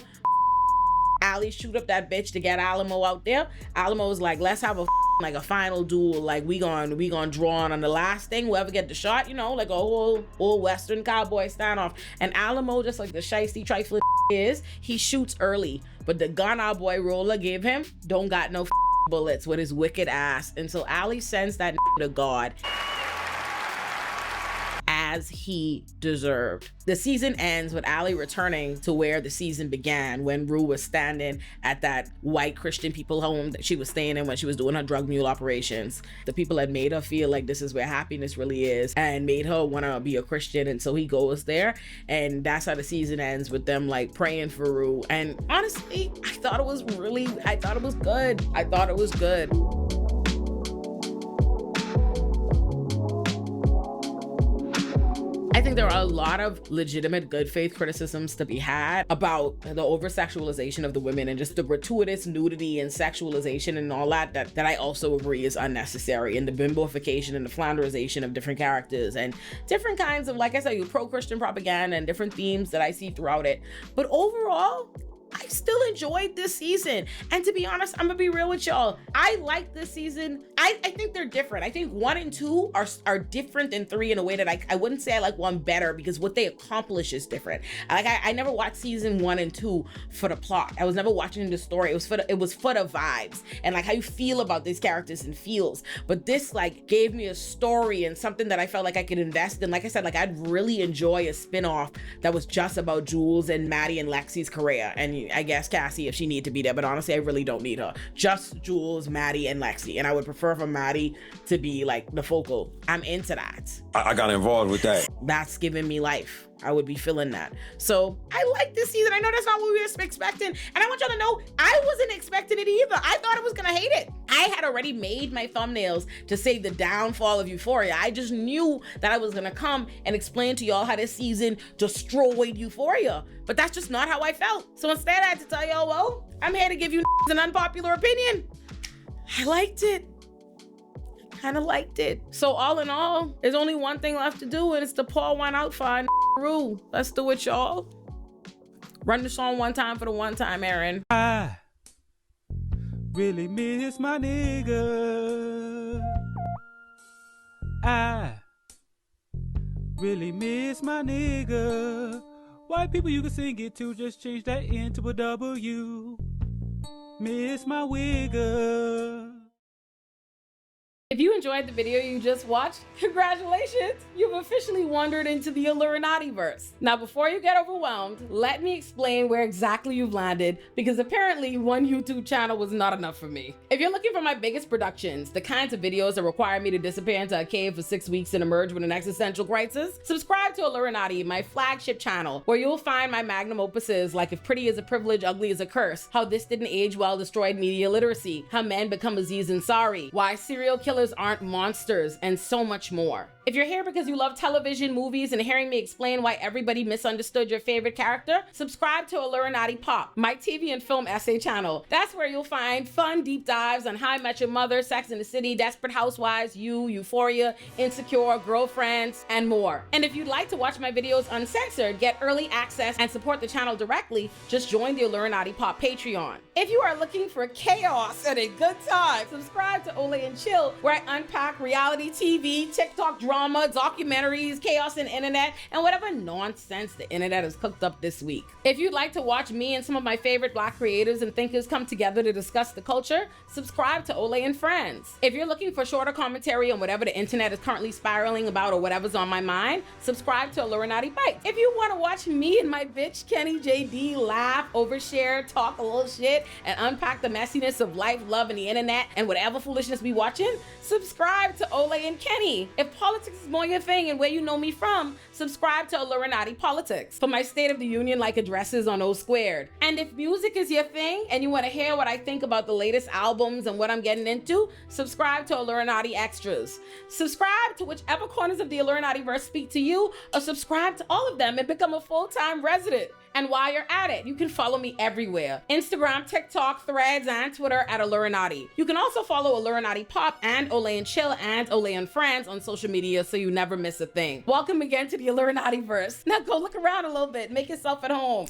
Ali shoot up that bitch to get Alamo out there, Alamo was like, let's have a final duel, like we gonna draw on the last thing, whoever get the shot, you know, like a whole Western cowboy standoff. And Alamo, just like the shiesty trifling is, he shoots early, but the gun our boy Roller gave him don't got no bullets with his wicked ass. And so Ali sends that to God, as he deserved. The season ends with Ali returning to where the season began, when Rue was standing at that white Christian people home that she was staying in when she was doing her drug mule operations. The people had made her feel like this is where happiness really is, and made her want to be a Christian. And so he goes there, and that's how the season ends, with them like praying for Rue. And honestly, I thought it was good. I thought it was good. I think there are a lot of legitimate good faith criticisms to be had about the over-sexualization of the women and just the gratuitous nudity and sexualization and all that I also agree is unnecessary, and the bimboification and the flanderization of different characters and different kinds of, like I said, pro-Christian propaganda and different themes that I see throughout it. But overall, I still enjoyed this season. And to be honest, I'm gonna be real with y'all. I like this season. I think they're different. I think 1 and 2 are different than 3 in a way that I wouldn't say I like 1 better, because what they accomplish is different. Like I never watched season 1 and 2 for the plot. I was never watching the story. It was for the vibes and like how you feel about these characters and feels. But this like gave me a story and something that I felt like I could invest in. Like I said, like I'd really enjoy a spinoff that was just about Jules and Maddy and Lexi's career. And I guess Cassie if she needed to be there, but honestly I really don't need her. Just Jules, Maddy, and Lexi. And I would prefer for Maddy to be like the focal. I'm into that. I got involved with that. That's giving me life. I would be feeling that. So I like this season. I know that's not what we were expecting. And I want y'all to know, I wasn't expecting it either. I thought I was gonna hate it. I had already made my thumbnails to say the downfall of Euphoria. I just knew that I was gonna come and explain to y'all how this season destroyed Euphoria. But that's just not how I felt. So instead I had to tell y'all, well, I'm here to give you an unpopular opinion. I liked it. kind of liked it. So all in all, there's only one thing left to do, and it's to pour one out for our Rue. Let's do it, y'all. Run the song one time for the one time, Aaron. I really miss my nigga. I really miss my nigga. White people you can sing it to, just change that into a W. Miss my wigger. If you enjoyed the video you just watched, congratulations! You've officially wandered into the Illuminati-verse. Now, before you get overwhelmed, let me explain where exactly you've landed, because apparently one YouTube channel was not enough for me. If you're looking for my biggest productions, the kinds of videos that require me to disappear into a cave for 6 weeks and emerge with an existential crisis, subscribe to Illuminati, my flagship channel, where you'll find my magnum opuses like If Pretty is a Privilege, Ugly is a Curse, How This Didn't Age Well Destroyed Media Literacy, How Men Become Aziz Ansari, Why Serial Killers Aren't Monsters, and so much more. If you're here because you love television, movies, and hearing me explain why everybody misunderstood your favorite character, subscribe to Illuminati Pop, my TV and film essay channel. That's where you'll find fun deep dives on How I Met Your Mother, Sex and the City, Desperate Housewives, You, Euphoria, Insecure, Girlfriends, and more. And if you'd like to watch my videos uncensored, get early access, and support the channel directly, just join the Illuminati Pop Patreon. If you are looking for chaos and a good time, subscribe to Olay and Chill, where I unpack reality TV, TikTok drama, documentaries, chaos in internet, and whatever nonsense the internet has cooked up this week. If you'd like to watch me and some of my favorite Black creators and thinkers come together to discuss the culture, subscribe to Olay and Friends. If you're looking for shorter commentary on whatever the internet is currently spiraling about or whatever's on my mind, subscribe to Illuminati Bite. If you want to watch me and my bitch Kenny JD laugh, overshare, talk a little shit, and unpack the messiness of life, love, and the internet, and whatever foolishness we watching, subscribe to Olay and Kenny. If politics is more your thing and where you know me from, subscribe to Illuminati Politics for my State of the Union-like addresses on O Squared. And if music is your thing and you want to hear what I think about the latest albums and what I'm getting into, subscribe to Illuminati Extras. Subscribe to whichever corners of the Illuminati-verse speak to you, or subscribe to all of them and become a full-time resident. And while you're at it, you can follow me everywhere: Instagram, TikTok, Threads, and Twitter at Illuminati. You can also follow Illuminati Pop and Olay and Chill and Olay and Friends on social media so you never miss a thing. Welcome again to the Illuminati-verse. Now go look around a little bit, make yourself at home.